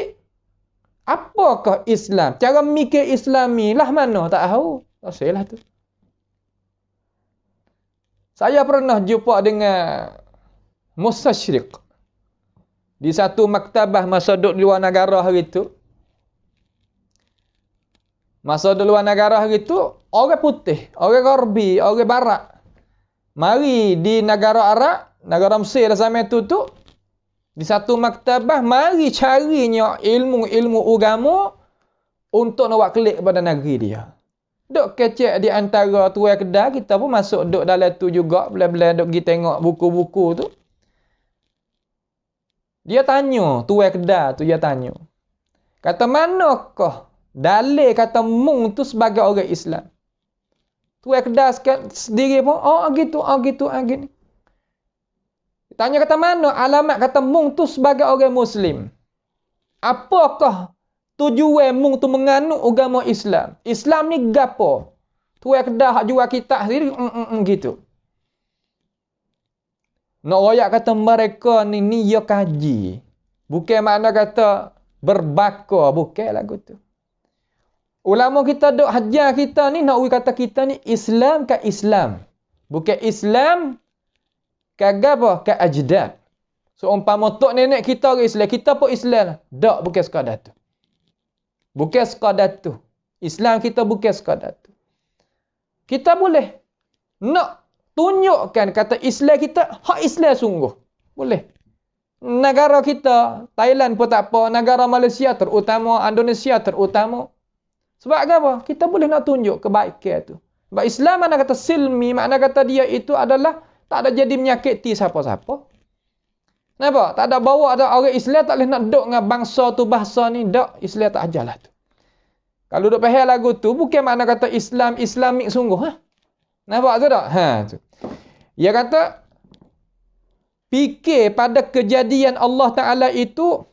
apakah Islam? Cara mikir Islami lah mana? Tak tahu. Tak say lah tu. Saya pernah jumpa dengan mustasyriq di satu maktabah masa duduk di luar negara hari itu. Masa duduk luar negara hari itu, orang putih, orang Gharbi, orang Barat. Mari di negara Arab, negara Mesir dah sampai tu, di satu maktabah, mari carinya ilmu-ilmu agama untuk nak buat klik kepada negeri dia. Duk kecek di antara tuai kedai, kita pun masuk duk dalam tu juga, belah-belah duk pergi tengok buku-buku tu. Dia tanya, tuai kedai tu dia tanya. Kata manakah dalil kata mung tu sebagai orang Islam? Tuai kedai sendiri pun, gitu. Gini. Tanya kata mana alamat kata mung tu sebagai orang Muslim? Apakah tujuan mung tu menganut agama Islam? Islam ni gapo? Tuai kedai hak jual kitab sendiri gitu. Nak royak kata mereka ni ya kaji. Bukan makna kata berbakar, bukan lagu tu. Ulama kita duk hajar kita ni nak kata kita ni Islam ke Islam. Bukan Islam kagak apa? Ke ajdad. So umpama tok nenek kita orang Islam, kita pun Islam. Tak, bukan sekadar tu. Bukan sekadar tu. Islam kita bukan sekadar tu. Kita boleh nak tunjukkan kata Islam kita hak Islam sungguh. Boleh. Negara kita, Thailand pun tak apa, negara Malaysia terutama, Indonesia terutama. Sebab apa? Kita boleh nak tunjuk kebaikan tu. Sebab Islam mana kata silmi, makna kata dia itu adalah tak ada jadi menyakiti siapa-siapa. Kenapa? Tak ada bawa ada orang Islam tak boleh nak duduk dengan bangsa tu bahasa ni. Tak, Islam tak ajarlah tu. Kalau duk faham lagu tu, bukan makna kata Islamik sungguh. Nampak tu tak? Tu. Dia kata, fikir pada kejadian Allah Ta'ala itu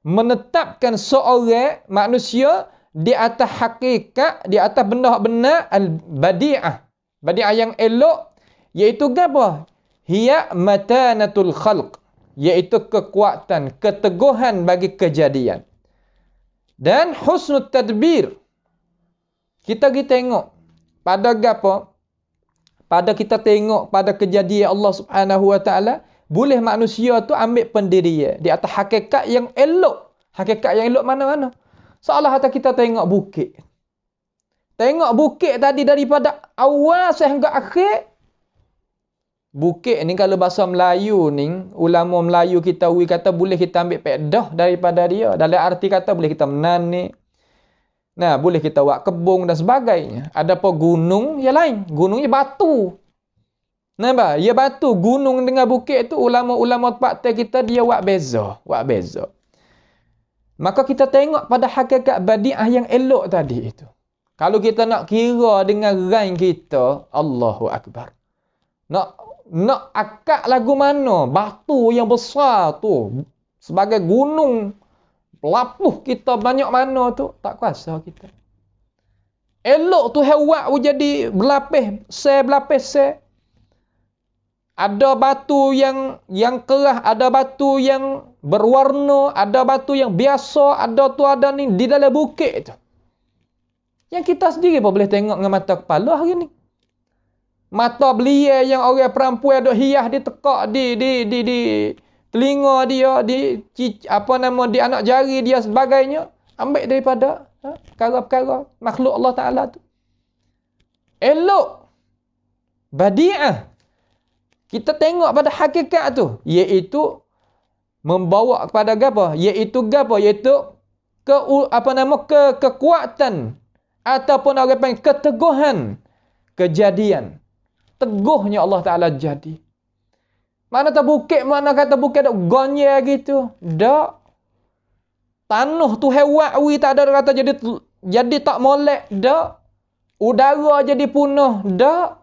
menetapkan seorang manusia di atas hakikat, di atas benda-benda al-badi'ah. Badi'ah yang elok, iaitu apa? Hiya matanatul khalq, iaitu kekuatan, keteguhan bagi kejadian. Dan husnul tadbir. Kita tengok pada apa? Pada kita tengok pada kejadian Allah Subhanahu wa taala, boleh manusia tu ambil pendirian di atas hakikat yang elok. Hakikat yang elok mana-mana. Seolah kata kita tengok bukit. Tengok bukit tadi daripada awal sehingga akhir. Bukit ni kalau bahasa Melayu ni, ulama Melayu kita kata boleh kita ambil pedah daripada dia. Dalam arti kata boleh kita menani. Nah, boleh kita buat kebun dan sebagainya. Ada apa gunung yang lain? Gunungnya batu. Nampak? Ya batu. Gunung dengan bukit tu ulama-ulama tempat kita dia buat beza. Maka kita tengok pada hakikat badi'ah yang elok tadi itu. Kalau kita nak kira dengan rain kita, Allahu Akbar. Nak akak lagu mana? Batu yang besar tu. Sebagai gunung. Lapuh kita banyak mana tu. Tak kuasa kita. Elok tu hewan jadi berlapis se. Ada batu yang kerah, ada batu yang berwarna, ada batu yang biasa, ada ni di dalam bukit tu. Yang kita sendiri pun boleh tengok dengan mata kepala hari ni. Mata belia yang orang perempuan duk hias ditekak di telinga dia, di anak jari dia sebagainya, ambil daripada perkara-perkara makhluk Allah Taala tu. Elok. Badi'ah. Kita tengok pada hakikat tu, iaitu membawa kepada apa? Iaitu kekuatan ataupun orang panggil keteguhan kejadian. Teguhnya Allah Taala jadi. Mana tak bukit, mana kata bukit dak gonyel gitu. Dak. Tanah tu hewan tak ada kata jadi tak molek, dak. Udara jadi punah, dak.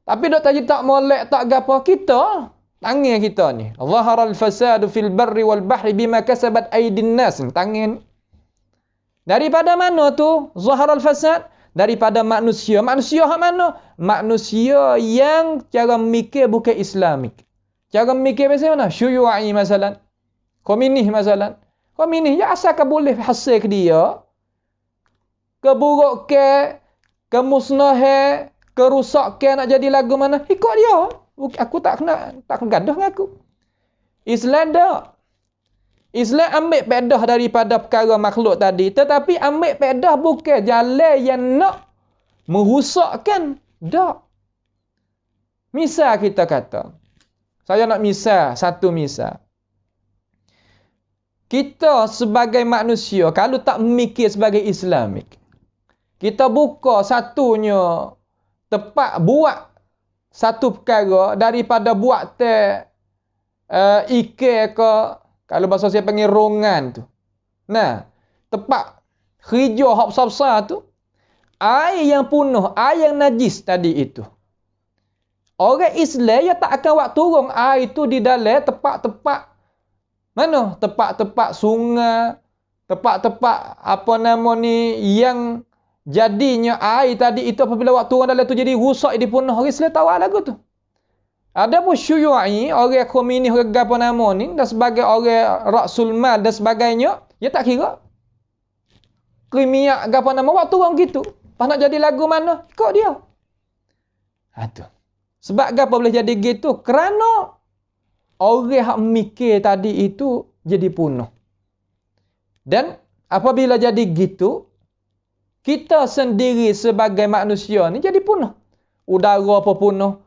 Tapi dok tadi tak molek, tak gapo kita. Tangan kita ni. Zaharal fasadu fil barri wal bahri bima kasabat aydin nas. Tangan. Daripada mana tu? Zaharal fasad daripada manusia. Manusia hak mana? Manusia yang cara mikir bukan Islamik. Cara mikir macam mana? Syuyu'i masalan. Komunis masalan. Komunis ya asalkan boleh hasil ke dia. Keburukan, kemusnahan, kerusakan nak jadi lagu mana? Ikut dia. Aku tak kena gaduh dengan aku. Islam dah. Islam ambil pedah daripada perkara makhluk tadi. Tetapi ambil pedah bukan jalan yang nak merusakkan. Tak. Misal kita kata. Saya nak satu misal. Kita sebagai manusia, kalau tak memikir sebagai Islamik, kita buka satunya tepat buat satu perkara daripada buat ikan ke, kalau bahasa saya panggil rongan tu. Nah, tepat hijau hak besar-besar tu, air yang punah, air yang najis tadi itu. Orang Islam ya tak akan buat turun air itu di dalam tempat-tempat mana? Tempat-tempat sungai, tempat-tempat yang jadinya air tadi itu apabila waktu turun dalam tu jadi rusak, dipunah. Orang Islam tahu lagu tu. Ada pun syuyu'i, orang komunis, orang apa nama ni, dan sebagai orang Rasul Mal dan sebagainya, dia tak kira. Krimiak apa nama, waktu turun gitu. Pas nak jadi lagu mana, ikut dia. Tu. Sebab apa boleh jadi gitu? Kerana orang yang mikir tadi itu jadi punah. Dan apabila jadi gitu, kita sendiri sebagai manusia ni jadi punah. Udara apa punah,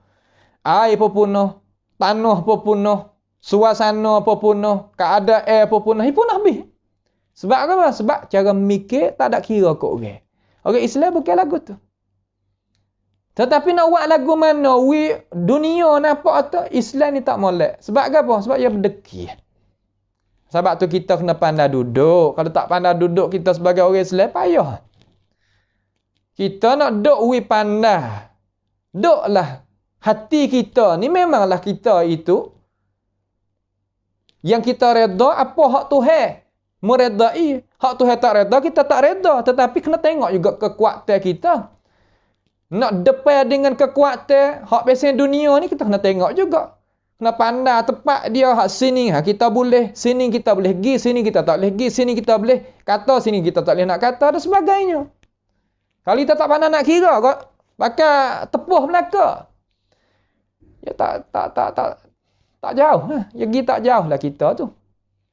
air apa punah, tanah apa punah, suasana apa punah, keadaan apa punah, punah habis. Sebab apa? Sebab cara mikir tak ada kira kat orang. Orang Islam bukan lagu tu. Tetapi nak buat lagu mana? Dunia nampak atau Islam ni tak molek. Sebab apa? Sebab ia berdekih. Sebab tu kita kena pandai duduk. Kalau tak pandai duduk kita sebagai orang Islam, payah. Kita nak duk wi pandai. Duklah hati kita ni memanglah kita itu yang kita reda apa hak Tuhan meredai. Hak Tuhan tak reda, kita tak reda. Tetapi kena tengok juga kekuatan kita. Nak depan dengan kekuatan hak biasa dunia ni, kita kena tengok juga. Kena pandai tepat dia hak sini. Kita boleh, sini kita boleh pergi, sini kita tak boleh pergi, sini kita boleh kata, sini kita tak boleh nak kata dan sebagainya. Kalau kita tak pandai nak kira kok, pakai tepuh Melaka. Ya tak jauh. Ya pergi tak jauh lah kita tu.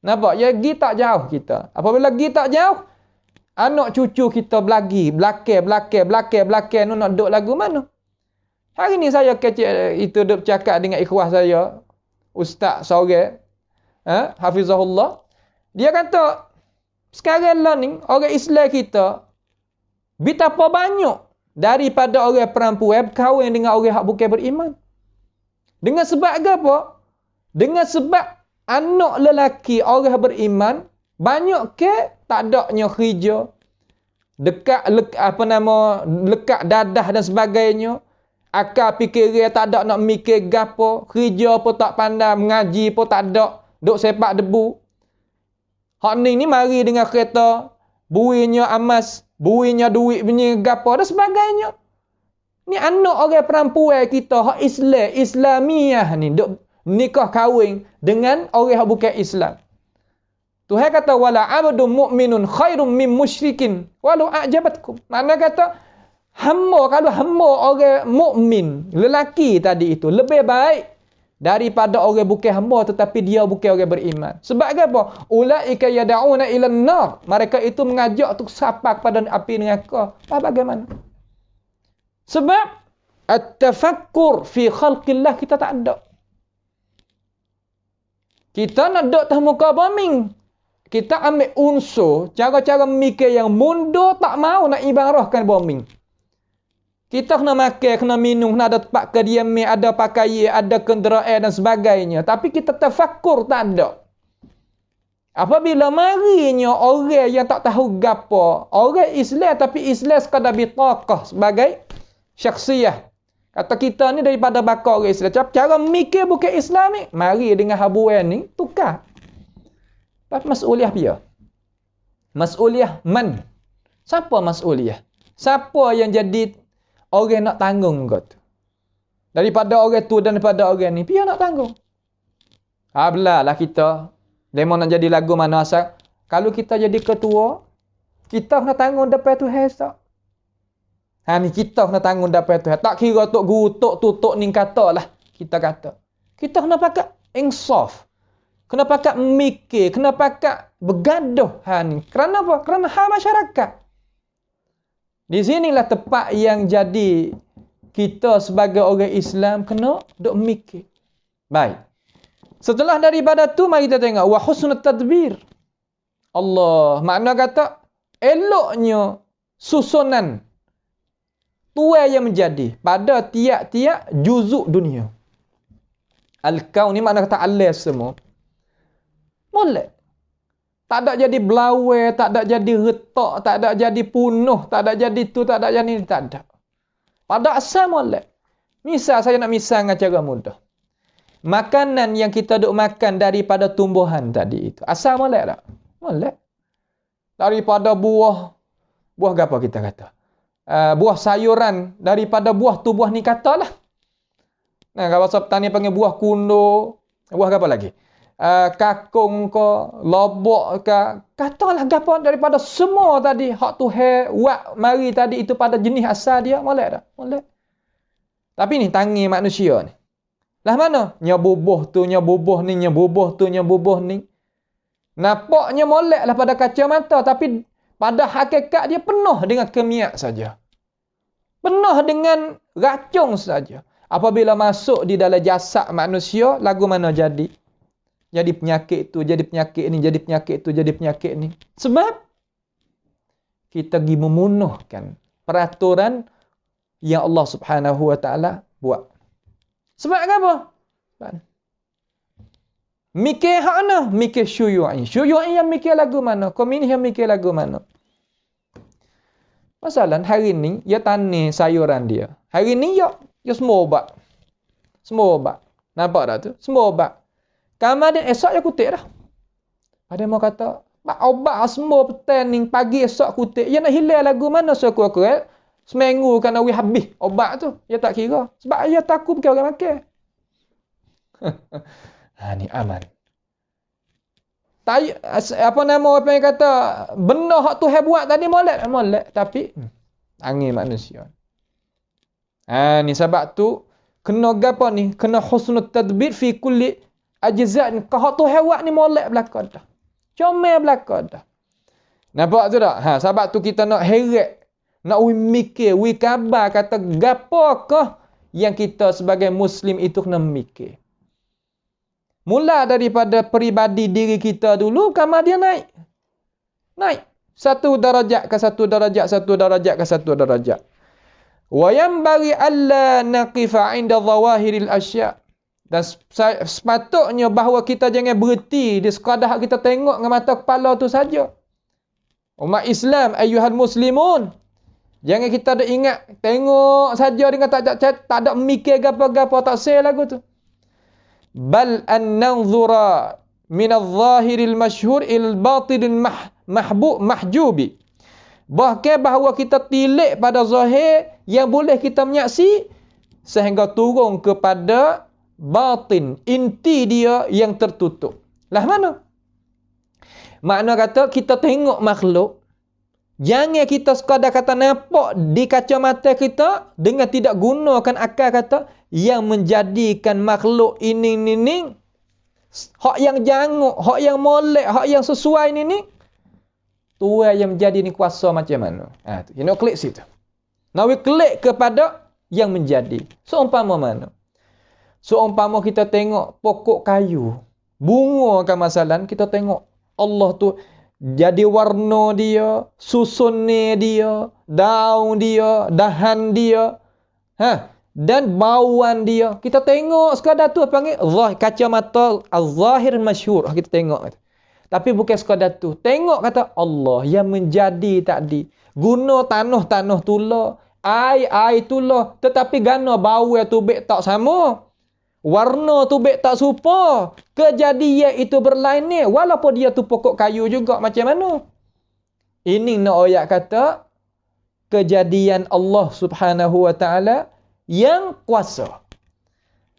Nampak? Ya pergi tak jauh kita. Apabila pergi tak jauh, anak cucu kita belagi, belakang nu nak duduk lagu mana? Hari ni saya kecil itu duk bercakap dengan ikhwah saya, ustaz seorang, hafizahullah. Dia kata, sekarang lah ni orang Islam kita betapa banyak daripada orang perempuan berkahwin dengan orang hak bukan beriman. Dengan sebab apa? Dengan sebab anak lelaki orang beriman banyak ke tak adanya kerja, dekat lekat dadah dan sebagainya, akal fikiran tak ada nak mikir gapo, kerja pun tak pandai, mengaji pun tak ada, duk sepak debu. Hak ni mari dengan kereta, buinya amas, buinya duit punya gapo dan sebagainya. Ni anak orang perempuan kita hak Islam, Islamiah ni duk nikah kahwin dengan orang hak bukan Islam. Tuhan kata wala abdun mu'minun khairum min musyrikin walau a'jabatkum. Makna kata kalau hamba orang mukmin, lelaki tadi itu lebih baik daripada orang bukan hamba tetapi dia bukan orang beriman. Sebab apa? Ulaika yad'una ila an-nar. Mereka itu mengajak untuk sapa kepada api neraka. Bagaimana? Sebab at-tafakkur fi khalqillah kita tak ada. Kita nak duduk atas muka bumi. Kita ambil unsur, cara-cara mikir yang mundur, tak mau nak ibarahkan bumi. Kita kena makan, kena minum, kena ada tempat kediaman, ada pakaian, ada kenderaan dan sebagainya. Tapi kita tafakkur tak ada. Apabila marinya orang yang tak tahu gapo, orang Islam tapi Islam sekadar bitaqah sebagai syakhsiyah. Kata kita ni daripada bakar orang Islam. Cara mikir bukan Islam ni. Mari dengan habuan ni, tukar. Tapi mas'uliyah dia. Mas'uliyah man? Siapa mas'uliyah? Siapa yang jadi orang nak tanggung kot? Daripada orang tu dan daripada orang ni, dia nak tanggung. Belah kita. Demo nak jadi lagu mana asal? Kalau kita jadi ketua, kita nak tanggung depan Tuhan tak? Ni kita kena tanggung depan Tuhan. Tak kira tok guru, tok tutuk ni kata lah. Kita kata. Kita kena pakai insaf. Kena pakai mikir. Kena pakai bergaduh. Ni. Kerana apa? Kerana hal masyarakat. Di sinilah tempat yang jadi kita sebagai orang Islam kena duk mikir. Baik. Setelah daripada tu, mari kita tengok. Wa husnul tadbir. Allah. Makna kata, eloknya susunan tuai yang menjadi pada tiap-tiap juzuk dunia. Al-kaun ni makna kata alas semua. Molek. Tak ada jadi belawai, tak ada jadi retak, tak ada jadi punuh, tak ada jadi tu, tak ada jadi ni, tak ada. Pada asal molek. Misal, saya nak misal dengan cara mudah. Makanan yang kita duk makan daripada tumbuhan tadi itu. Asal molek tak? Molek. Daripada buah apa kita kata? Buah sayuran daripada buah tu buah ni katalah. Kalau bahasa petani panggil buah kundo, buah apa lagi? Kakung ke, lobok ke, katalah gapo daripada semua tadi hak tu wak mari tadi itu pada jenis asal dia, molek tak? Molek. Tapi ni tangi manusia ni. Lah mana? Nya bubuh tu, nya bubuh ni, nya bubuh tu, nya bubuh ni. Nampaknya molek lah pada kacamata tapi pada hakikat dia penuh dengan kemiak saja. Penuh dengan racun saja. Apabila masuk di dalam jasad manusia, lagu mana jadi? Jadi penyakit tu, jadi penyakit ni, jadi penyakit tu, jadi penyakit ni. Sebab kita pergi memunuhkan peraturan yang Allah Subhanahu Wa Taala buat. Sebab apa? Mikir hak mana? Mikir syuyu'i. Syuyu'i yang mikir lagu mana? Komunis yang mikir lagu mana? Masalah hari ni, dia tanam sayuran dia. Hari ni, dia semua ubat. Semua ubat. Nampak tak tu? Semua ubat. Kemudian esok dia kutik dah. Ada mau kata, obat semua petang ni, pagi esok kutik. Dia nak hilang lagu mana suku aku seminggu kan awak habis obat tu. Dia tak kira. Sebab dia takut bukan orang makan. Ni aman. Apa nama orang yang kata, benda hak Tuhan buat tadi molek. Tapi, angin manusia. Ni sebab tu, kena gapo ni? Kena husnul tadbir fi kulli ajza'. Hak Tuhan buat ni molek belakang dah. Comel belakang dah. Nampak tu tak? Sebab tu kita nak heret. Nak mikir, kabar kata gapakah yang kita sebagai Muslim itu kena mikir. Mula daripada peribadi diri kita dulu, kemudian naik. Naik. Satu darajat ke satu darajat, satu darajat ke satu darajat. Wa yanbaghi alla naqifa 'inda dhawahiril asya'. Dan sepatutnya bahawa kita jangan berhenti di sekadar kita tengok dengan mata kepala tu saja. Umat Islam, ayyuhal muslimun, jangan kita ada ingat, tengok saja dengan tak ada mikir apa-apa, tak say lagu tu. Bal an nanzura min adh-dhahiril masyhur il batinil mahjubi. Bahkan bahawa kita tilik pada zahir yang boleh kita menyaksi sehingga turun kepada batin, inti dia yang tertutup. Lah mana? Makna kata kita tengok makhluk, jangan kita sekadar kata nampak di kacamata kita dengan tidak gunakan akal kata yang menjadikan makhluk ini hak yang janguk, hak yang molek, hak yang sesuai ni Tuhan yang menjadi ni kuasa macam mana. Tu you know, klik situ. Now we klik kepada yang menjadi. Seumpama mana? Seumpama kita tengok pokok kayu, bunga kan masalah, kita tengok Allah tu jadi warna dia, susunnya dia, daun dia, dahan dia, dan bauan dia. Kita tengok sekadar tu panggil kacamata al-zahir masyhur. Kita tengok. Tapi bukan sekadar tu. Tengok kata Allah yang menjadi tadi. Guna tanah tulah, air tulah, tetapi gana bau yang tubik tak sama. Warna tubik tak serupa. Kejadian itu berlain ni. Walaupun dia tu pokok kayu juga macam mana. Ini nak ayat kata kejadian Allah Subhanahu wa taala yang kuasa.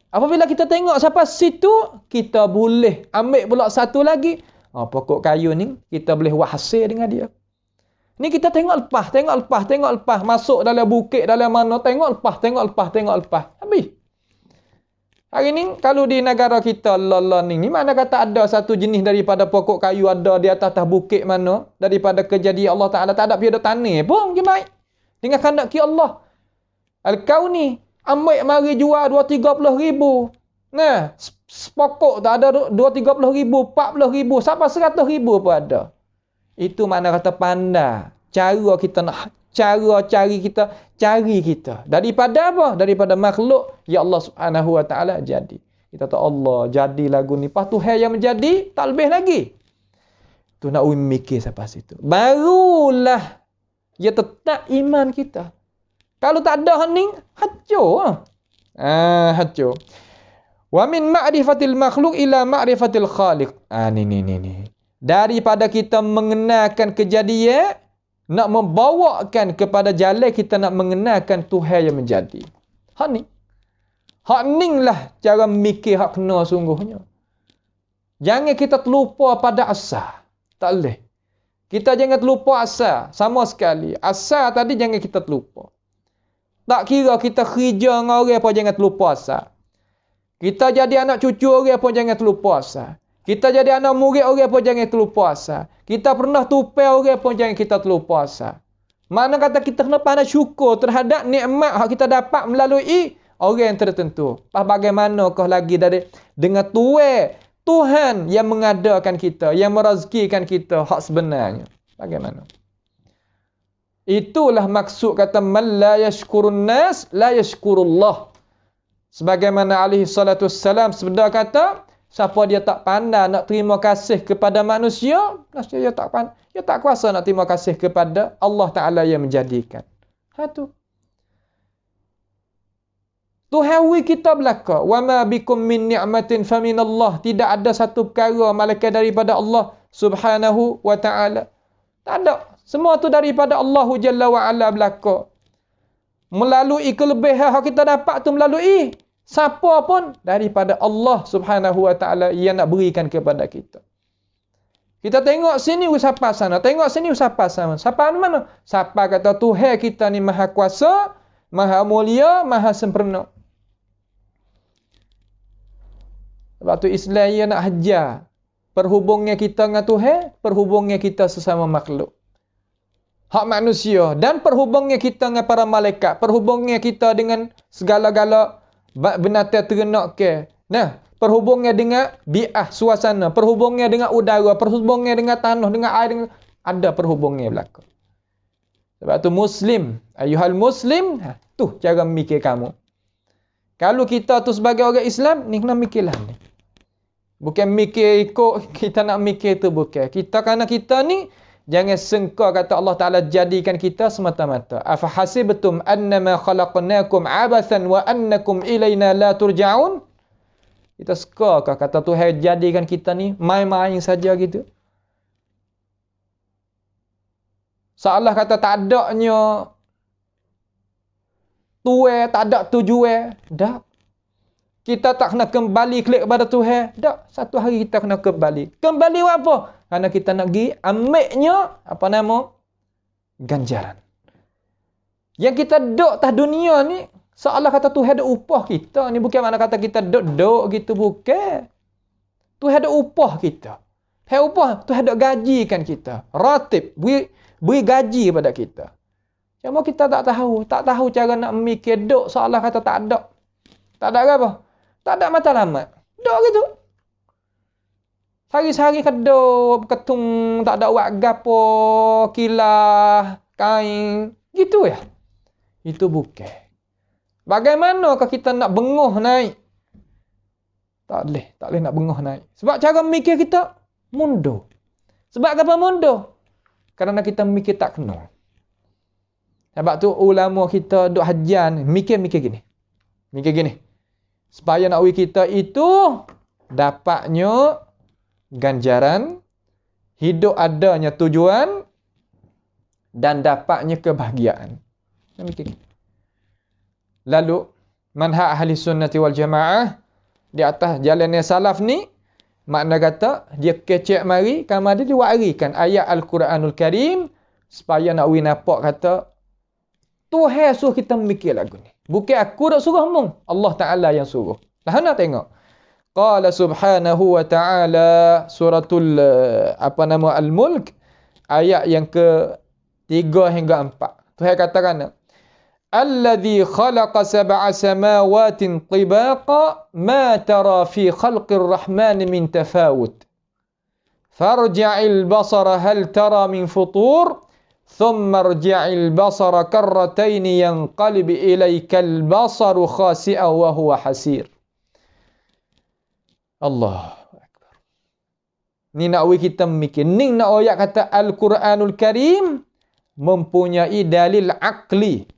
Apabila kita tengok sampai situ, kita boleh ambil pula satu lagi. Pokok kayu ni kita boleh wahsir dengan dia. Ni kita tengok lepas. Masuk dalam bukit, dalam mana, tengok lepas. Habis. Hari ni, kalau di negara kita, ni mana kata ada satu jenis daripada pokok kayu ada di atas bukit mana, daripada kejadian Allah Ta'ala, tak ada pergi ada tanah pun, dia naik. Dengan kandak ki Allah. Kau ni, ambil mari jual 2-30 ribu. Nah, sepokok tak ada 2-30 ribu, 40 ribu, sampai 100 ribu pun ada. Itu mana kata pandai. Cara cari kita. Daripada apa? Daripada makhluk ya Allah Subhanahu wa taala jadi. Kita tahu Allah jadi lagu ni. Lepas Tuhan yang menjadi, tak lebih lagi. Tu nak mikir sampai situ. Barulah dia tetap iman kita. Kalau tak ada hening, hancur. Hancur. Wa min ma'rifatil makhluk ila ma'rifatil khaliq. Ni. Daripada kita mengenalkan kejadian, nak membawakan kepada jalan kita nak mengenalkan Tuhan yang menjadi. Hak ni lah cara mikir hak kena sungguhnya. Jangan kita terlupa pada asal. Tak boleh. Kita jangan terlupa asal. Sama sekali. Asal tadi jangan kita terlupa. Tak kira kita kerja dengan orang pun jangan terlupa asal. Kita jadi anak cucu orang pun jangan terlupa asal. Kita jadi anak murid orang pun jangan terlupa asal. Kita pernah tupai orang pun jangan kita terlupa asal. Mana kata kita kena pandai syukur terhadap nikmat yang kita dapat melalui orang yang tertentu. Bagaimanakah lagi dengan Tuhan yang mengadakan kita, yang merezekikan kita hak sebenarnya. Bagaimana? Itulah maksud kata man la yashkurun nas la yashkurullah. Sebagaimana alaihi salatu wassalam sabda kata, Siapa dia tak pandai nak terima kasih kepada manusia, dia tak kuasa nak terima kasih kepada Allah Ta'ala yang menjadikan. Tu. Tuhan kita belaka. Wa ma bikum min ni'matin faminallah. Tidak ada satu perkara malaikat daripada Allah Subhanahu wa ta'ala. Tak ada. Semua tu daripada Allah Jalla wa ala belaka. Melalui kelebihan yang kita dapat tu melalui siapa pun daripada Allah Subhanahu wa ta'ala yang nak berikan kepada kita. Kita tengok sini siapa sana, tengok sini siapa sana. Siapa mana? Siapa kata Tuhan kita ni maha kuasa, maha mulia, maha sempurna. Sebab tu Islam ia nak hajar perhubungnya kita dengan Tuhan, perhubungnya kita sesama makhluk. Hak manusia dan perhubungnya kita dengan para malaikat, perhubungnya kita dengan segala-gala binatang ternak ke. Nah, perhubungnya dengan bi'ah suasana, perhubungnya dengan udara, perhubungnya dengan tanah, dengan air, ada perhubungnya belaka. Sebab tu Muslim, ayuhal Muslim, tu cara mikir kamu. Kalau kita tu sebagai orang Islam, ni kena mikirlah ni. Bukan mikir ikut kita nak mikir tu bukan. Kerana kita ni jangan sengka kata Allah Ta'ala jadikan kita semata-mata. Afa hasibtum annama khalaqnakum abathan wa annakum ilayna la turja'un? Kita suka kata Tuhan jadikan kita ni main-main saja gitu. Seolah kata tak adanya tuai, tak ada tujuan. Tak. Kita tak kena kembali klik kepada Tuhan. Tak. Satu hari kita kena kembali. Kembali apa? Kerana kita nak pergi ambilnya, apa nama? Ganjaran. Yang kita duduk atas dunia ni, seolah kata Tuhan ada upah kita. Ni bukan mana kata kita duduk gitu, bukan. Tuhan ada upah kita. Tuhan upah, Tuhan ada gajikan kita. Ratib, beri gaji kepada kita. Cuma kita tak tahu cara nak mikir duk seolah kata tak ada. Tak ada apa? Tak ada matlamat. Duk gitu. Sehari-hari keduk, ketung, tak ada buat gapo, kilah, kain, gitu ya. Itu bukan. Bagaimanakah kita nak benguh naik? Tak boleh nak benguh naik. Sebab cara mikir kita mundur. Sebab apa mundur? Kerana kita mikir tak kena. Sebab tu ulama kita duk hajan mikir gini. Mikir gini. Supaya nak kita itu dapatnya ganjaran, hidup adanya tujuan dan dapatnya kebahagiaan. Mikir gini. Lalu manhaj ahli sunnati wal jamaah di atas jalannya salaf ni, makna kata dia kecek mari kamar dia diwarikan ayat Al-Quranul Karim supaya nak nampak kata Tuhan suruh kita mikir lagu ni. Bukan aku dak suruh mung, Allah Taala yang suruh. Lah nak tengok. Qala subhanahu wa ta'ala suratul Al-Mulk ayat yang ke-3 hingga 4. Tuhan katakan alladhi khalaqa sab'a samawatin tibaqa ma tara fi khalqir rahman min tafawut farja'il basara hal tara min futur thumma rji'il basara karratayn yanqalib ilaykal basaru khasi'an wa huwa hasir. Allahu akbar. Ni nak kita mikir, ni nak ayat kata Al-Quranul Karim mempunyai dalil akli.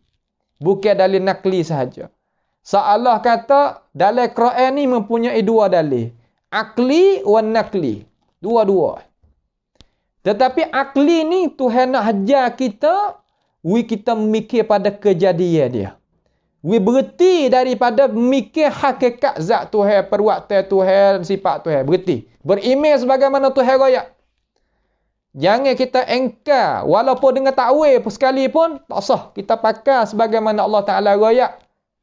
Bukan dalil nakli sahaja. Seolah kata dalam Quran ni mempunyai dua dalil. Akli dan nakli. Dua-dua. Tetapi akli ni Tuhan nak hajar kita, kita mikir pada kejadian dia. Berhenti daripada mikir hakikat zat Tuhan, perbuatan Tuhan, sifat Tuhan. Berhenti. Beriman sebagaimana Tuhan royak. Jangan kita engkar, walaupun dengan takwil sekalipun, tak sah. Kita pakai sebagaimana Allah Ta'ala royak.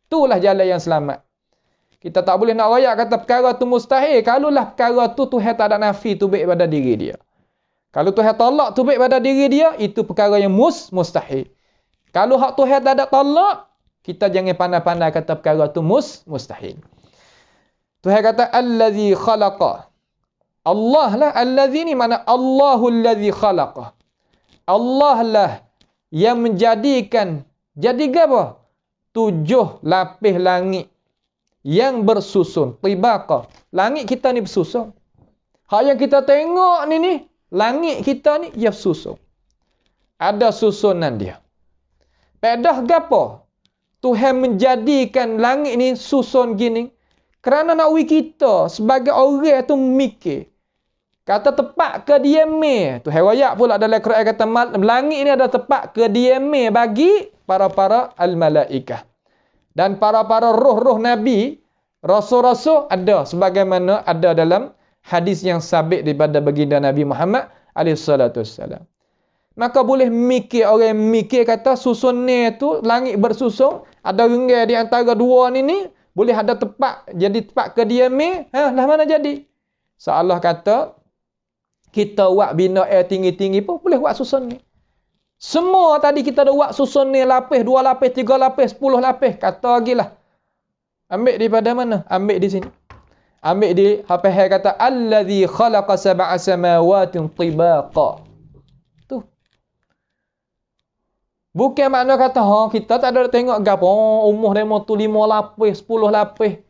Itulah jalan yang selamat. Kita tak boleh nak royak kata perkara tu mustahil. Kalaulah perkara tu Tuhan tak ada nafi tu baik pada diri dia. Kalau Tuhan tolak tu baik pada diri dia, itu perkara yang mustahil. Kalau hak Tuhan tak ada tolak, kita jangan pandai-pandai kata perkara tu mustahil. Tuhan kata, Allazi khalaqa. Allah lah, Allazi ni mana Allahul ladzi khalaqa. Allah lah yang menjadikan, jadi apa? 7 lapis langit. yang bersusun. Tibaqa. Langit kita ni bersusun. Hak yang kita tengok ni, langit kita ni, ia bersusun. Ada susunan dia. Pedah gapo? Tuhan menjadikan langit ni susun gini. Kerana nak kita sebagai orang tu mikir. Kata tepat kediaman. Tu riwayat pula dalam Quran kata langit ni ada tempat kediaman bagi para-para al-malaikah. Dan para-para roh-roh nabi, rasul-rasul ada sebagaimana ada dalam hadis yang sabit daripada baginda Nabi Muhammad alaihissalatu wassalam. Maka boleh mikir, orang mikir kata susun ni tu langit bersusun, ada renggai di antara dua ni boleh ada tempat jadi tempat kediaman, lah mana jadi? Seolah kata kita buat bina air tinggi-tinggi pun boleh buat susun ni. Semua tadi kita dah buat susun ni lapis, 2 lapis, 3 lapis, 10 lapis. Kata lagi lah. Ambil daripada mana? Ambil di sini. Ambil di Hafizah kata allazi khalaqa sab'a samawatin tibaqa. Tu. Bukan makna kata kita tak ada tengok gapo umur demo tu 5 lapis, 10 lapis.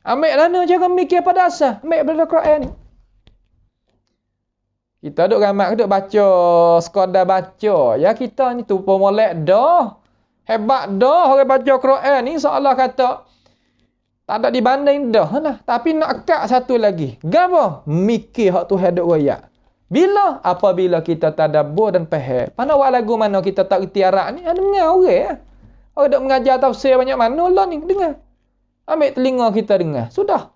Ambil mana cara mikir pada asal? Ambil daripada Quran ni. Kita duk ramat, duk baca, sekadar baca. Ya kita ni tu pemolek dah. Hebat dah orang baca Quran ni seolah kata tak ada dibanding dah lah. Tapi nak kat satu lagi. Gapo? Mikir hak Tuhan duk royak. Bila? Apabila kita tadabbur dan faham. Mana buat lagu mana kita tak reti Arab ni? Dengar orang. Orang duk mengajar tafsir banyak mana lah ni. Dengar. Ambil telinga kita dengar. Sudah.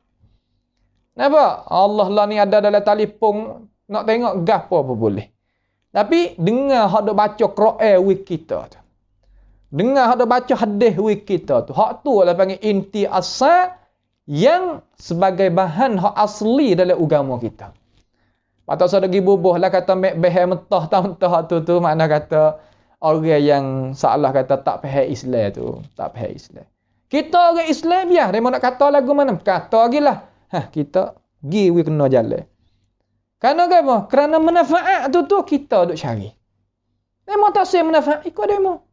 Nampak? Allah lah ni ada dalam telefon. Nak tengok gapo apa boleh. Tapi dengar hak duk baca Quran wik kita tu. Dengar hak duk baca hadis wik kita tu. Hak tu lah panggil inti asal yang sebagai bahan hak asli dalam agama kita. Patut saya pergi bubuh lah kata mek behar mentah mentah tu makna kata orang yang salah kata tak faham Islam tu, tak faham Islam. Kita orang Islam biar dia nak kata lagu mana? Kata gilah. Kita gi we kena jalan. Kerana apa? Kerana manfaat tu kita duk cari. Demo tak saya manfaat, ikut demo.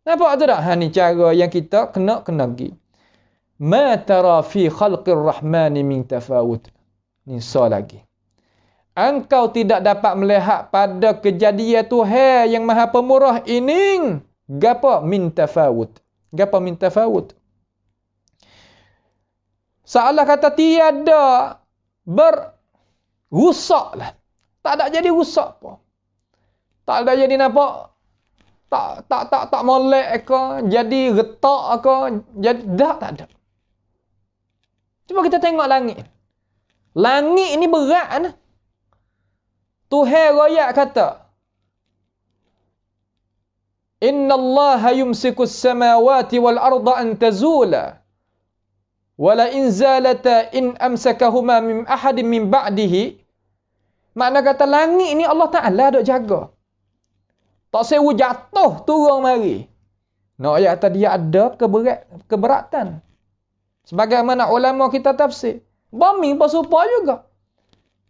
Nampak tu tak? Ni cara yang kita kena pergi. Ma tara fi khalqir rahmani min tafawut. Ni soal lagi. Engkau tidak dapat melihat pada kejadian Tuhan yang Maha Pemurah ini gapo min tafawut. Gapo min tafawut? Seolah kata tiada rusak lah. Tak ada jadi rusak apa. Tak ada jadi nampak tak molek ke, jadi retak ke, jadi tak ada. Cuba kita tengok langit. Langit ni berat nah. Tuhan royak kata innallaha yumsikus samawati wal arda an tazula wala in zalata in amsakahuma min ahadin min ba'dihi. Makna kata langit ni Allah Ta'ala duk jaga. Tak sewa jatuh turun mari. Nak ayat kata dia ada keberatan. Sebagaimana ulama kita tafsir. Bumi bersupa juga.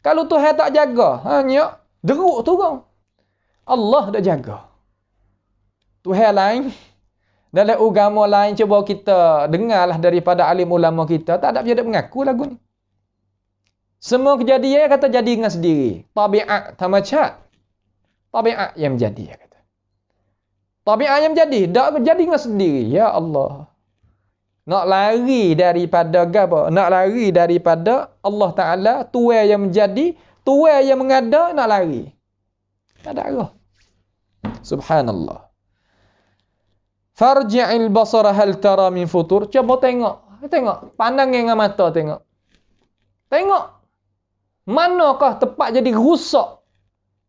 Kalau Tuhan tak jaga, hanya deruk turun. Allah dah jaga. Tuhan lain. Dalam agama lain cuba kita dengarlah daripada alim ulama kita. Tak ada dia mengaku lagu ni. Semua kejadian kata jadi dengan sendiri. Tabiat tamacat. Tabiat yang menjadi kata. Tabiat yang menjadi, dak menjadi dengan sendiri. Ya Allah. Nak lari daripada apa? Nak lari daripada Allah Taala, Tuhan yang menjadi, Tuhan yang mengada, nak lari. Tak ada arah. Subhanallah. Farji'il basara hal tara min futur. Cuba tengok. Tengok. Pandang dengan mata tengok. Tengok. Manakah tempat jadi rusak?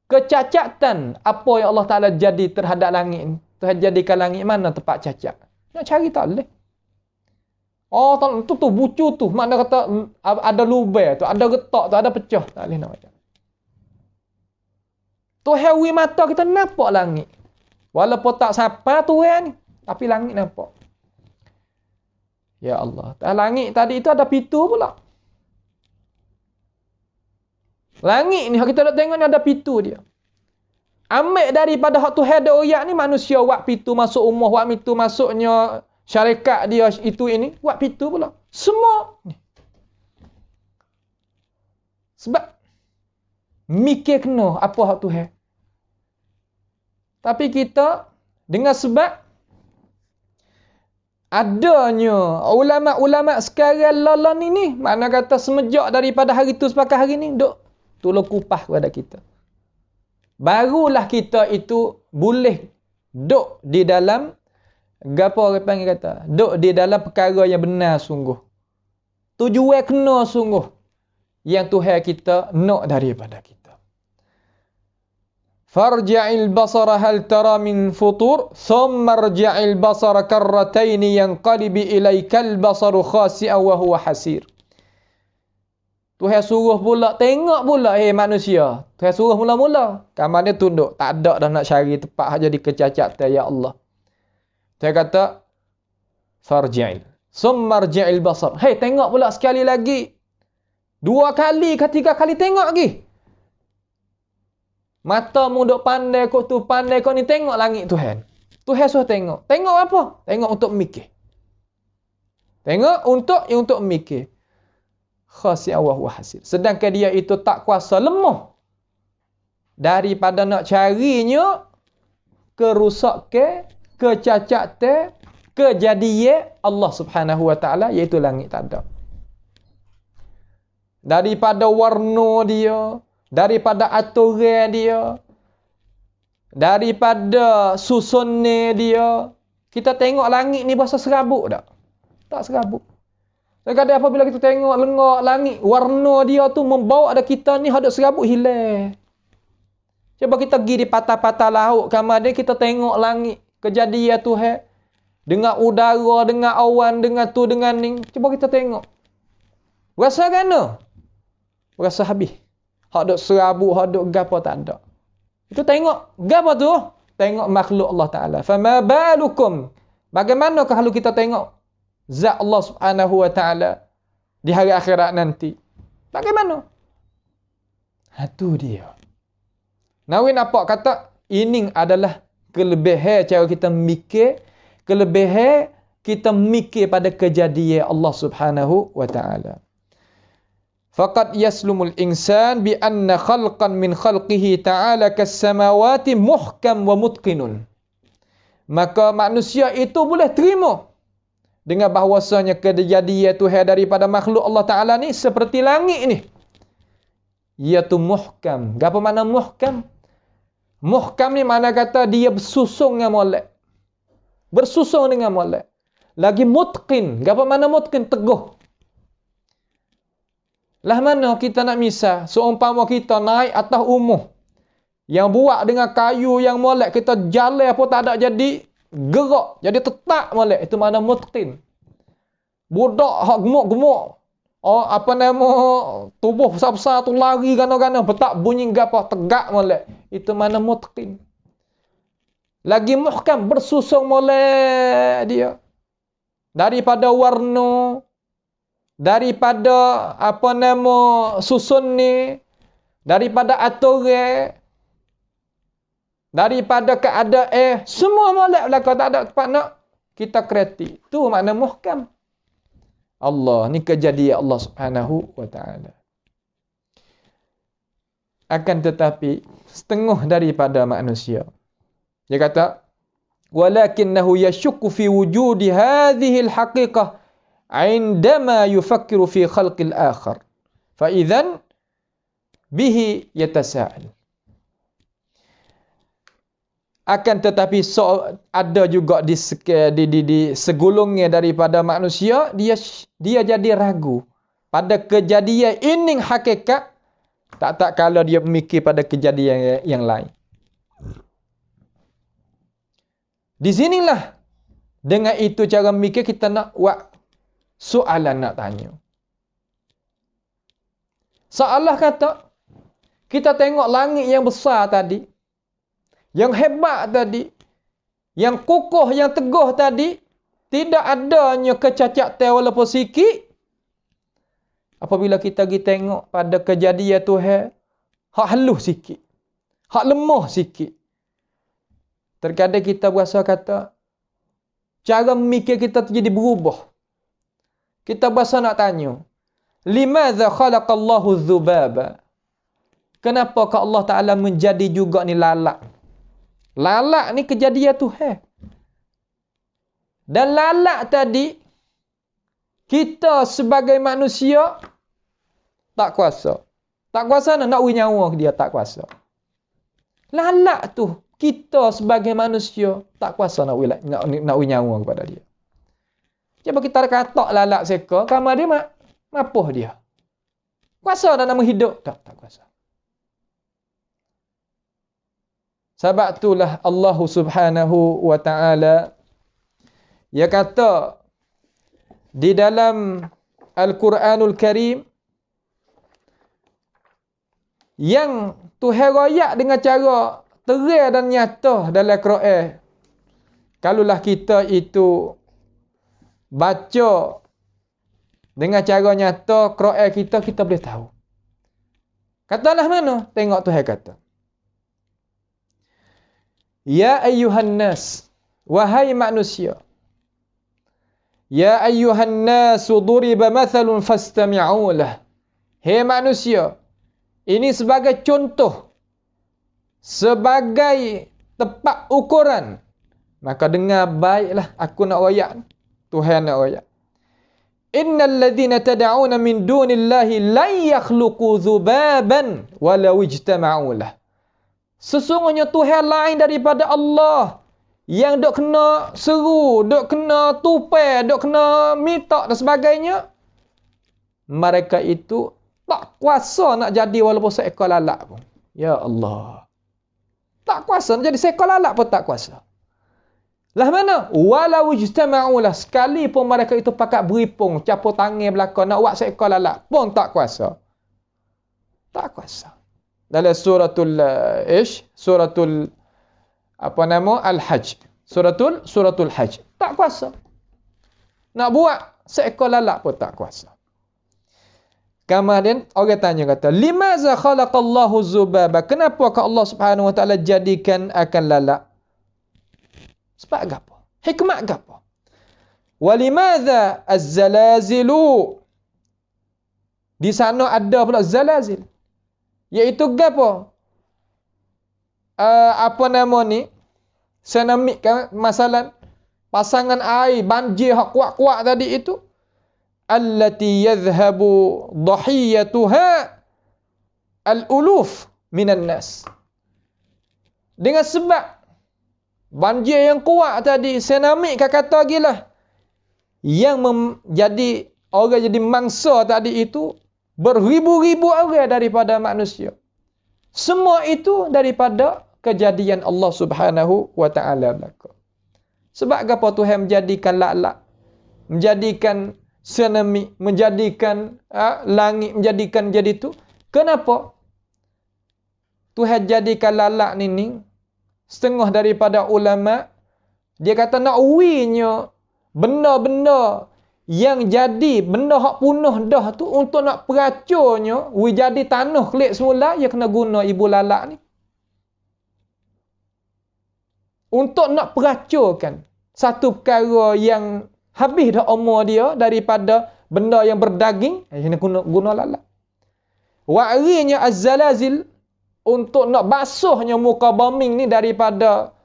Kecacatan apa yang Allah Ta'ala jadi terhadap langit. Tuhan jadikan langit mana tempat cacat. Nak cari tak boleh. Oh, tu bucu tu. Makna kata ada lubang tu, ada retak tu, ada pecah. Tak boleh nak macam. Tuhan wi mata kita nampak langit. Walaupun tak siapa Tuhan ni. Tapi langit nampak. Ya Allah. Langit tadi itu ada pintu pula. Langit ni kita nak tengok ni ada pintu dia. Ambil daripada hak Tuhan ada oyak ni manusia buat pintu masuk rumah, buat pintu masuknya syarikat dia itu ini, buat pintu pula. Semua ni. Sebab mikir kena apa hak Tuhan. Tapi kita dengan sebab adanya ulama-ulama sekarang lalan ini, mana kata semenjak daripada hari tu sampai hari ni duk tolong kupah kepada kita. Barulah kita itu boleh duk di dalam gapo orang panggil kata, duk di dalam perkara yang benar sungguh. Tujuan kena sungguh yang Tuhan kita nak daripada kita. Farja'il basara hal tara min futur thumma rja'il basara karratain yanqalibi ilaikal basaru khasi'an wa huwa hasir. Tuhan suruh pula tengok pula manusia. Tuhan suruh mula-mula. Kamar dia tunduk, tak ada dah nak cari tempat jadi kecacatan ya Allah. Tuhan kata farja'il thumma rja'il basar. Tengok pula sekali lagi. 2 kali ke 3 kali tengok lagi. Mata mu duk pandai kau tu, pandai kau ni, tengok langit Tuhan. Tuhan suruh tengok. Tengok apa? Tengok untuk mikir. Tengok untuk mikir. Khasi'an wa huwa hasir. Sedangkan dia itu tak kuasa, lemah. Daripada nak carinya kerusakan, kecacatan, kejadian Allah Subhanahu wa taala, iaitu langit tak ada. Daripada warna dia, daripada aturan dia, daripada susunnya dia, kita tengok langit ni berasa serabut tak? Tak serabut. Kadang-kadang apabila kita tengok lengak langit, warna dia tu membawa ada kita ni hadap serabut hilang. Cuba kita pergi di patah-patah laut, kamar dia kita tengok langit, kejadian Tuhan. Dengan udara, dengan awan, dengan tu, dengan ni. Cuba kita tengok. Berasa kena? Berasa habis. Hak duk serabut, hak duk gapo tak ada. Itu tengok. Gapo tu? Tengok makhluk Allah Ta'ala. Fama balukum. Bagaimana kalau kita tengok zat Allah Subhanahu wa Ta'ala di hari akhirat nanti? Bagaimana? Itu dia. Nawin apa kata? Ini adalah kelebihan cara kita mikir. Kelebihan kita mikir pada kejadian Allah Subhanahu wa Ta'ala. Faqad yaslumul insan bi anna khalqan min khalqihi ta'ala kas-samawati muhkam wa mutqinun. Maka manusia itu boleh terima dengan bahawasanya kejadian Tuhan daripada makhluk Allah Ta'ala ni seperti langit ni. Iaitu muhkam. Apa makna muhkam? Muhkam ni makna kata dia bersusung dengan molek. Bersusung dengan molek. Lagi mutqin. Apa makna mutqin? Teguh. Lah mana kita nak misal, seumpama kita naik atas umuh yang buat dengan kayu yang molek, kita jalan apa tak ada jadi gerak, jadi tetap molek. Itu mana mutqin. Budak hak gemuk-gemuk, apa nama, tubuh besar-besar tu lari gana-gana, betak bunyi gapo tegak molek. Itu mana mutqin. Lagi muhkam, bersusung molek dia. Daripada warna, daripada apa nama susun ni, daripada aturan, daripada keadaan, semua molek belaka, tak ada tempat nak kita kritik. Tu makna muhkam. Allah ni kejadian Allah Subhanahu wa Ta'ala. Akan tetapi setengah daripada manusia, dia kata walakinnahu yashukku fi wujudi hadhihi al-haqiqah indama yufakkiru fi khalqil akhar fa idzan bihi yatasa'al. Akan tetapi ada juga di segolongnya daripada manusia, dia jadi ragu pada kejadian ini hakikat, tak kalau dia memikir pada kejadian yang lain. Di sinilah dengan itu cara mikir kita nak buat soalan, nak tanya. Seolah kata kita tengok langit yang besar tadi, yang hebat tadi, yang kokoh, yang teguh tadi, tidak adanya kecacatan walaupun sikit. Apabila kita pergi tengok pada kejadian Tuhan, hak halus sikit, hak lemah sikit. Terkadang kita berasa kata cara memikir kita jadi berubah. Kita berasa nak tanya. Limadza khalaqallahu dzubaba? Kenapa ke Allah Ta'ala menjadi juga ni lalat? Lalat ni kejadian Tuhan. Dan lalat tadi, kita sebagai manusia, tak kuasa. Tak kuasa nak ui nyawa dia, tak kuasa. Lalat tu, kita sebagai manusia, tak kuasa nak ui nyawa kepada dia. Cuba kita kata lalat seka, kamar dia mapuh dia. Kuasa nak menghidup? Tak kuasa. Sebab itulah Allah Subhanahu wa Ta'ala dia kata di dalam Al-Quranul Karim yang Tuhan royak dengan cara terang dan nyata dalam Quran. Kalaulah kita itu baca dengan cara nyata Quran kita boleh tahu. Katalah mana? Tengok Tuhan kata. Ya ayyuhan nas, wahai manusia. Ya ayyuhan nas, duriba mathalun fastami'u lah. Hei manusia, ini sebagai contoh, sebagai tepat ukuran. Maka dengar baiklah aku nak royak. Tuhan nak royak. Innal ladzina tad'una min dunillahi lan yakhluqu dzubaban walau ijtama'u lah. Sesungguhnya Tuhan lain daripada Allah yang dok kena seru, dok kena tupai, dok kena minta dan sebagainya. Mereka itu tak kuasa nak jadi walaupun seekor lalat pun. Ya Allah. Tak kuasa nak jadi seekor lalat pun tak kuasa. Lah mana? Walau ijtama'u lah. Sekalipun mereka itu pakat beripung, capur tangan belakang nak buat seekor lalat pun tak kuasa. Tak kuasa. Dalam suratul suratul Al-Hajj. Suratul Hajj. Tak kuasa. Nak buat seekor lalat pun tak kuasa. Kemudian orang tanya kata, limaza khalaqallahu dzubaba? Kenapa ke Allah Subhanahu wa Ta'ala jadikan akan lalat? Sebab apa? Hikmat apa? Walimadza az-zalazilu? Di sana ada pula zalazil. Iaitu gapo? Apa nama ni? Tsunami kan masalah pasangan air banjir hak kuat-kuat tadi itu. Allati yadhhabu dhahiyatuha al-uluf minan nas. Dengan sebab banjir yang kuat tadi, tsunami kata gilah, yang menjadi orang jadi mangsa tadi itu beribu-ribu orang daripada manusia. Semua itu daripada kejadian Allah Subhanahu wa Ta'ala belaka. Sebab apa Tuhan menjadikan lalat, menjadikan tsunami, menjadikan langit, menjadikan jadi itu? Kenapa? Tuhan jadikan lalat ni setengah daripada ulama dia kata nak uinya benda-benda yang jadi benda hak punah dah tu untuk nak peracurnya jadi tanah kelik semula, dia kena guna ibu lalat ni untuk nak peracurkan satu perkara yang habis dah umur dia daripada benda yang berdaging, kena guna lalat. Wa'rinya az-zalazil untuk nak basuhnya muka bumi ni daripada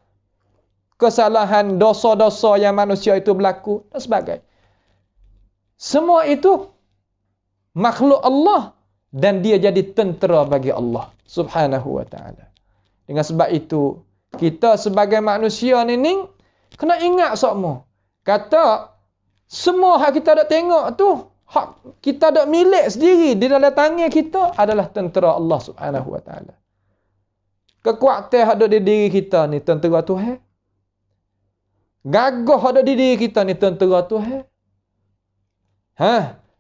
kesalahan dosa-dosa yang manusia itu berlaku dan sebagainya. Semua itu makhluk Allah dan dia jadi tentera bagi Allah Subhanahu wa Ta'ala. Dengan sebab itu, kita sebagai manusia ni kena ingat semua. Kata, semua hak kita dah tengok tu, hak kita dah milik sendiri di dalam tangan kita adalah tentera Allah Subhanahu wa Ta'ala. Kekuatan yang ada di diri kita ni tentera Tuhan. Gagah ada di diri kita ni tentera Tuhan.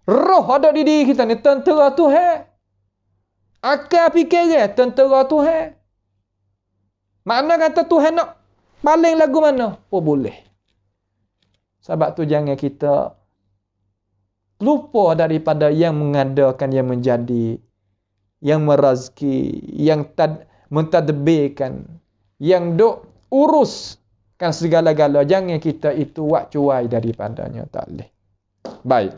Roh ada di diri kita ni tentera Tuhan. Akal fikiran tentera Tuhan. Makna kata Tuhan nak paling lagu mana? Oh boleh. Sebab tu jangan kita lupa daripada yang mengadakan, yang menjadi, yang merazki, yang mentadbirkan, yang duk uruskan segala-gala. Jangan kita itu wak cuai daripadanya. Tak boleh. Baik.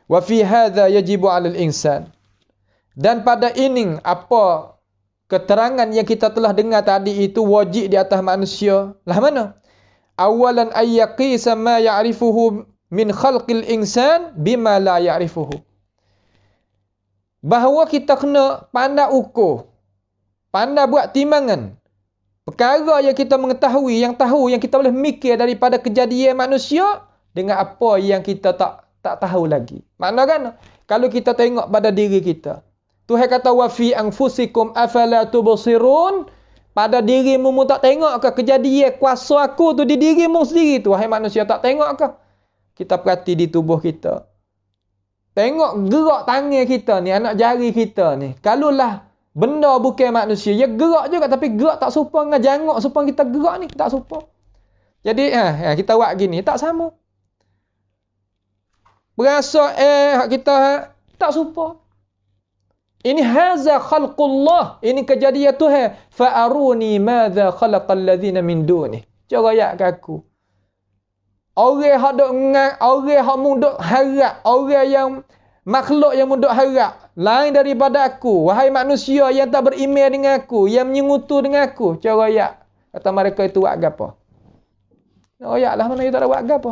Wa fi hadza yajibu 'alal insan. Dan pada ini apa keterangan yang kita telah dengar tadi itu wajib di atas manusia. Lah mana? Awalan ay yaqisa ma ya'rifuhu min khalqil insan bima la ya'rifuhu. Bahawa kita kena pandai ukur, pandai buat timbangan. Perkara yang kita mengetahui, yang kita boleh mikir daripada kejadian manusia dengan apa yang kita tak tahu lagi. Makna kan? Kalau kita tengok pada diri kita. Tuhan kata wa fi anfusikum afala tubsirun. Pada dirimu mu tak tengok ke kejadian kuasa aku tu di dirimu sendiri tu. Wahai manusia, tak tengok ke? Kita perhati di tubuh kita. Tengok gerak tangan kita ni, anak jari kita ni. Kalaulah benda bukan manusia, ya gerak juga tapi gerak tak serupa dengan jangok serupa kita gerak ni, tak serupa. Jadi kita buat gini, tak sama. Berasa kita tak serupa. Ini haza khalqullah. Ini kejadian Tuhan. Fa'aruni madza khalaqal ladzina min duni. Cara ayat ke aku. Orang hak dok ngang, orang hak mudok harap, orang yang makhluk yang mudok harap lain daripada aku. Wahai manusia yang tak beriman dengan aku, yang menyengutu dengan aku. Cara ayat. Kata mereka itu buat gapo? Ayat lah mana dia tak ada buat gapo?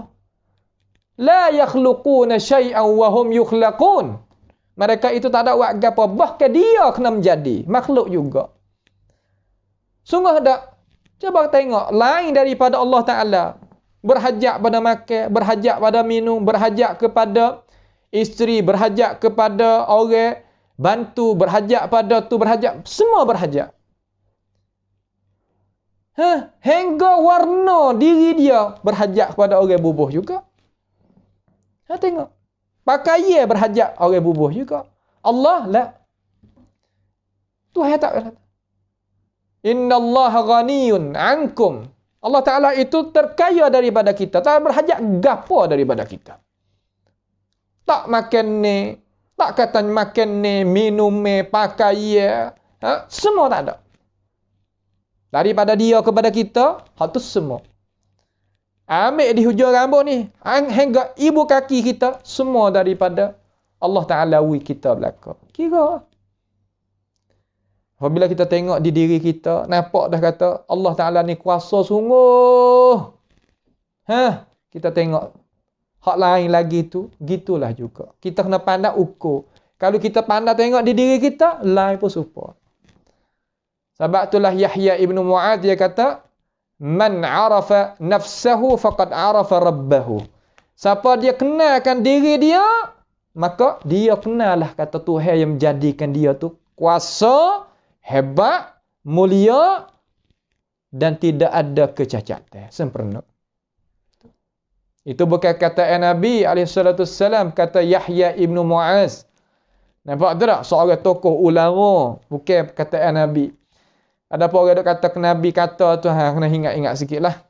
La yakhluquna syai'an wa hum yukhlaqun. Mereka itu tak ada buat gapo, bahkan dia kena menjadi makhluk juga. Sungguh tak? Cuba tengok, lain daripada Allah Ta'ala. Berhajat pada makan, berhajat pada minum, berhajat kepada isteri, berhajat kepada orang bantu, berhajat pada tu, berhajat, semua berhajat. Hingga warna diri dia berhajat kepada orang bubuh juga. Tengok. Pakaian berhajat orang bubuh juga. Allah la. Tuhan tak kata. Innallaha ghaniyun ankum. Allah Ta'ala itu terkaya daripada kita. Tak berhajat gapo daripada kita. Tak makan ni. Tak kata makan ni, minum ni, pakaian. Semua tak ada. Daripada dia kepada kita, hal tu semua. Ambil di hujung rambut ni, hingga ibu kaki kita, semua daripada Allah Ta'ala kita belaka. Kira. Apabila kita tengok di diri kita, nampak dah kata Allah Ta'ala ni kuasa sungguh. Kita tengok hak lain lagi tu, gitulah juga. Kita kena pandai ukur. Kalau kita pandai tengok di diri kita, lain pun serupa. Sebab itulah Yahya ibn Mu'adz dia kata, man arafa nafsahu faqad arafa rabbahu. Siapa dia kenalkan diri dia, maka dia kenallah kata Tuhan yang menjadikan dia tu kuasa, hebat, mulia dan tidak ada kecacatan, sempurna. Itu bukan kata Nabi SAW, kata Yahya ibn Mu'adz. Nampak tak? Seorang tokoh ulama, bukan kata Nabi. Ada apa orang kata ke Nabi kata tu, kena ingat-ingat sikit lah.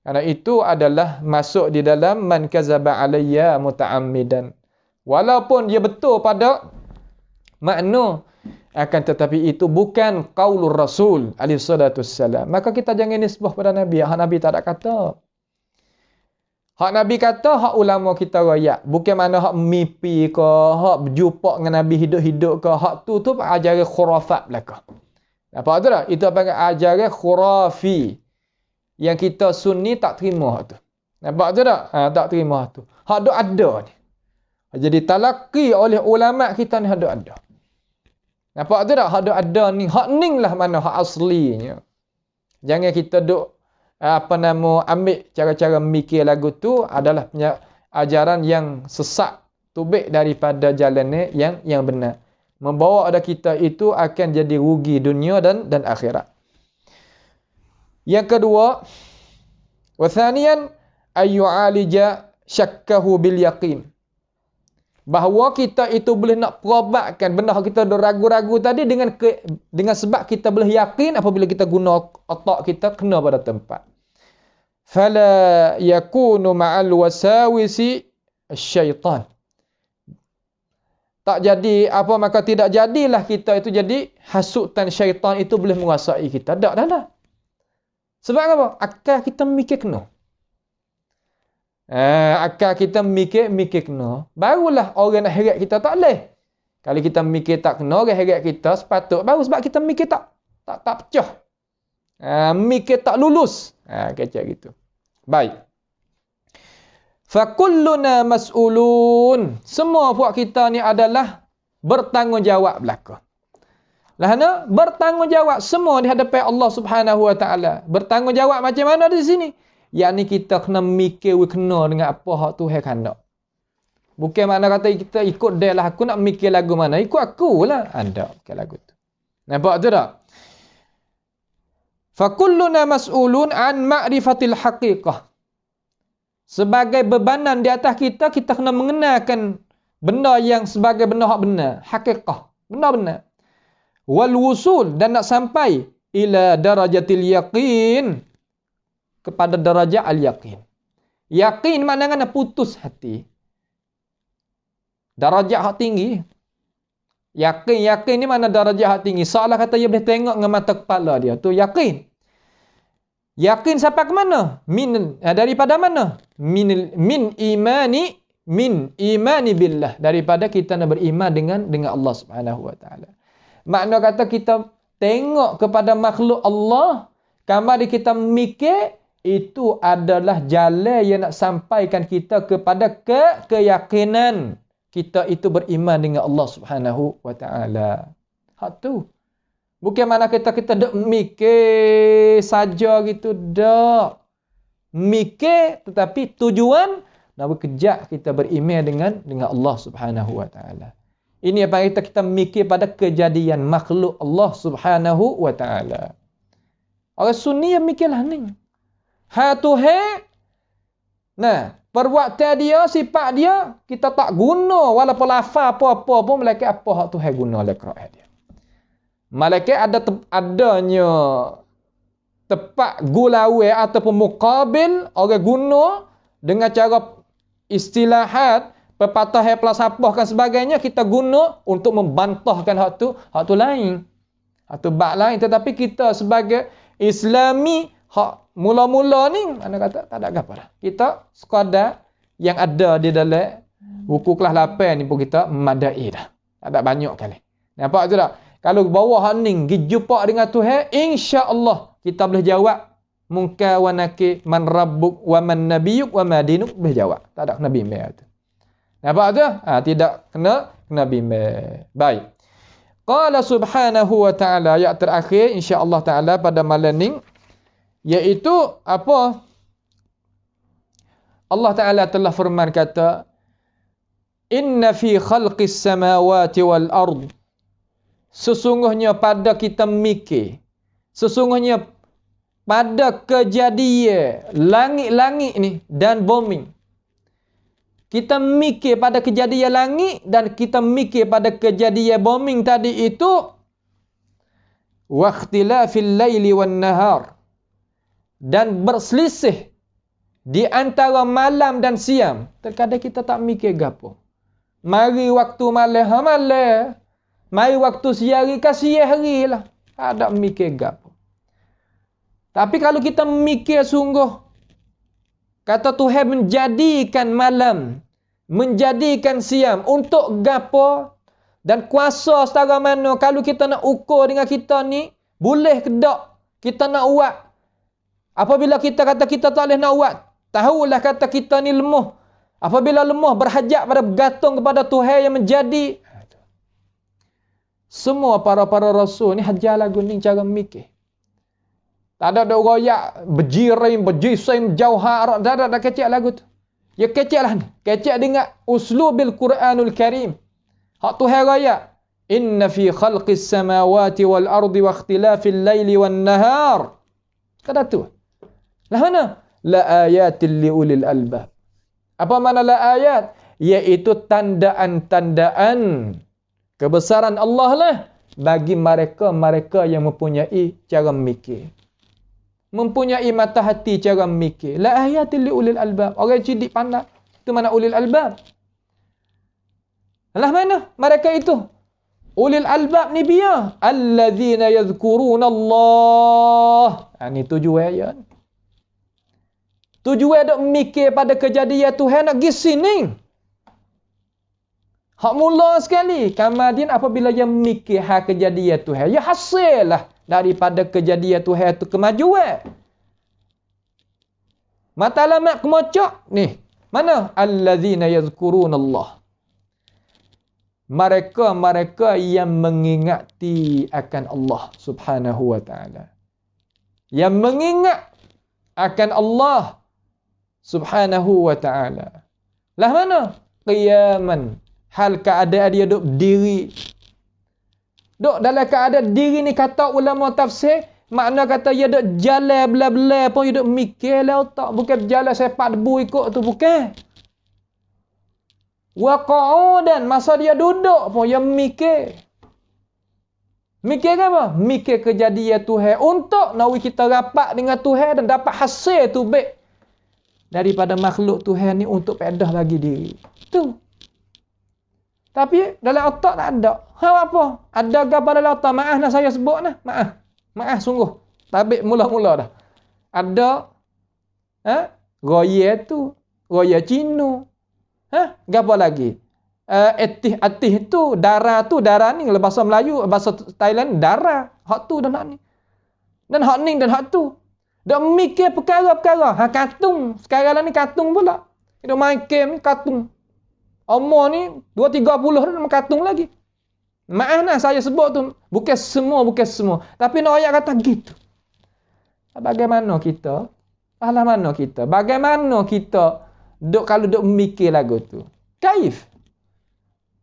Kerana itu adalah masuk di dalam man kazaba alayya muta'ammidan. Walaupun dia betul pada makna, akan tetapi itu bukan qaulur Rasul alaihissalam. Maka kita jangan nisbah pada Nabi. Hak Nabi tak ada kata. Hak Nabi kata, hak ulama kita rakyat. Bukan mana hak mimpi ke, hak berjumpa dengan Nabi hidup-hidup ke. Hak tu ajaran khurafat belaka. Nampak tu tak? Itu apa ajaran khurafi. Yang kita sunni tak terima hak tu. Nampak tu tak? Tak terima hak tu. Hak tu ada ni. Jadi talaki oleh ulama kita ni hak tu ada. Nampak tu tak? Hak tu ada ni. Hak ni lah mana hak aslinya. Jangan kita duk ambil cara-cara mikir lagu tu adalah ajaran yang sesat. Tubik daripada jalan yang benar. Membawa ada kita itu akan jadi rugi dunia dan akhirat. Yang kedua, wathaniyan ayyu'alija syakkahu bil yaqin. Bahawa kita itu boleh nak perobatkan benda kita ragu-ragu tadi dengan sebab kita boleh yakin apabila kita guna otak kita kena pada tempat. Fala yakunu ma'al wasawisi syaitan. Tak jadi apa, maka tidak jadilah kita itu jadi hasutan syaitan itu boleh menguasai kita. Tak dah. Sebab apa? Akal kita mikir kena. Akal kita mikir kena. Barulah orang nak heret kita tak boleh. Kalau kita mikir tak kena, orang heret kita sepatut. Baru sebab kita mikir tak pecah. Mikir tak lulus. Kecak gitu. Baik. Fakulluna mas'ulun. Semua puak kita ni adalah bertanggungjawab belaka. Lahana bertanggungjawab semua di hadapan Allah Subhanahu wa taala. Bertanggungjawab macam mana di sini? Yakni kita kena mikir kena dengan apa hak Tuhan kena. Bukan makna kata kita ikut dia lah, aku nak mikir lagu mana, ikut aku lah. Anda bukan lagu tu. Nampak tu tak? Fakulluna mas'ulun an ma'rifatil haqiqah. Sebagai bebanan di atas kita, kita kena mengenalkan benda yang sebagai benda hak benar, haqiqah, benda benar. Wal wusul, dan nak sampai ila darajatil yaqin, kepada darajat al-yaqin. Yaqin maknanya putus hati. Darajat hak tinggi. Yakin ni mana darajat hak tinggi. Seolah kata dia boleh tengok dengan mata kepala dia. Tu yakin. Yakin sampai ke mana? Daripada mana? Min imani billah. Daripada kita nak beriman dengan Allah Subhanahu wa taala. Makna kata kita tengok kepada makhluk Allah, kamari kita mikir, itu adalah jalan yang nak sampaikan kita kepada keyakinan kita itu beriman dengan Allah Subhanahu wa taala. Hak tu. Bukan mana kita duk mikir saja gitu, dak. Mikir tetapi tujuan nak bekerja kita beriman dengan Allah Subhanahu wa taala. Ini apa kita mikir pada kejadian makhluk Allah Subhanahu wa taala. Orang Sunni yang mikirlah ni. Tuhan. Nah, perbuatan dia, sifat dia, kita tak guna walaupun lafaz apa-apa pun malaikat apa hak Tuhan guna oleh Quran dia. Malaikat adanya tepat gulawe ataupun muqabil orang guna dengan cara istilahat, pepatah falsafah dan sebagainya, kita guna untuk membantahkan hak tu lain. Hak tu bab lain, tetapi kita sebagai Islami hak mula-mula ni mana kata tak ada apa dah. Kita sekadar yang ada di dalam buku kelas 8 ni pun kita memadai dah. Tak ada banyak kali. Nampak tu tak? Kalau bawah hak ni pergi jumpa dengan Tuhan, insya-Allah kita boleh jawab munkar wa nakir, man rabbuk wa man nabiyyuk wa ma dinuk, boleh jawab. Tak ada kena bimbang tu. Nampak tu? Tidak kena bimbang. Baik. Qala subhanahu wa ta'ala, ayat terakhir insya-Allah taala pada malam ni, iaitu apa? Allah Ta'ala telah firman kata, inna fi khalqis samawati wal ard, sesungguhnya pada kita mikir, sesungguhnya pada kejadian langit-langit ni dan bumi, kita mikir pada kejadian langit dan kita mikir pada kejadian bumi tadi itu, wa ikhtilafil laili wan nahar, dan berselisih di antara malam dan siang. Terkadang kita tak mikir gapo. Mari waktu malam malam, mari waktu siang hari lah. Tak mikir gapo. Tapi kalau kita mikir sungguh, kata Tuhan menjadikan malam, menjadikan siang untuk gapo, dan kuasa setara mana, kalau kita nak ukur dengan kita ni, boleh ke tak kita nak buat. Apabila kita kata kita tak boleh nak buat, tahulah kata kita ni lemah. Apabila lemah, berhajat pada bergantung kepada Tuhan yang menjadi. Semua para rasul ni hajar lagu ni cara mikir. Tak ada royak berjirim, berjisim, jauhar, tak ada kecek lagu tu. Ya kecek lah ni. Kecek dengan uslubil Quranul Karim. Hak Tuhan royak, inna fi khalqis samawati wal ardi wa ikhtilafil laili wan nahar. Kata tu. Lah mana? La ayatil liulil albab. Apa makna la ayat? Iaitu tandaan-tandaan kebesaran Allah lah bagi mereka yang mempunyai cara mikir. Mempunyai mata hati cara mikir. La ayatil liulil albab. Orang cerdik pandai. Itu mana ulil albab? Lah mana mereka itu? Ulil albab ni biar. Allazina yadhkuruna Allah. Ini tujuan ayat. Tujuan duk mikir pada kejadian Tuhan nak pergi sini. Hak mula sekali. Kemudian apabila dia mikir hak kejadian Tuhan, ya hasil lah daripada kejadian Tuhan tu kemajuan. Matlamat kemocok ni. Mana? Allazina yazkurunallah. Mereka yang mengingati akan Allah Subhanahu wa taala. Yang mengingat akan Allah Subhanahu wa taala. Lah mana? Qiyaman. Hal keadaan dia duduk berdiri. Duduk dalam keadaan diri ni kata ulama tafsir, makna kata dia duduk jalan bela-bela pun dia duduk mikir lah otak. Bukan berjalan sepak debu ikut tu, bukan. Wa qu'udan, masa dia duduk pun dia mikir. Mikir apa? Mikir kejadian Tuhan untuk nak kita rapat dengan Tuhan dan dapat hasil tu baik daripada makhluk Tuhan ni untuk pedah bagi diri. Tu. Tapi dalam otak tak ada. Apa? Ada gambar dalam otak. Maaf nak saya sebut nah. Maaf sungguh. Tabik mula-mula dah. Ada roya tu, roya Cina. Gapo lagi? Atih tu, darah ni kalau bahasa Melayu, bahasa Thailand darah. Hak tu dan hak ni. Dan hak ni dan hak tu. Dak mikir perkara-perkara. Katung. Sekarang ni katung pula. Dia main game ni katung. Umur ni 2-30 dah katung lagi. Maaf nah saya sebut tu. Bukan semua. Tapi nak ayat kata gitu. Bagaimana kita? Mana kita? Bagaimana kita kalau duk mikir lagu tu? Kaif?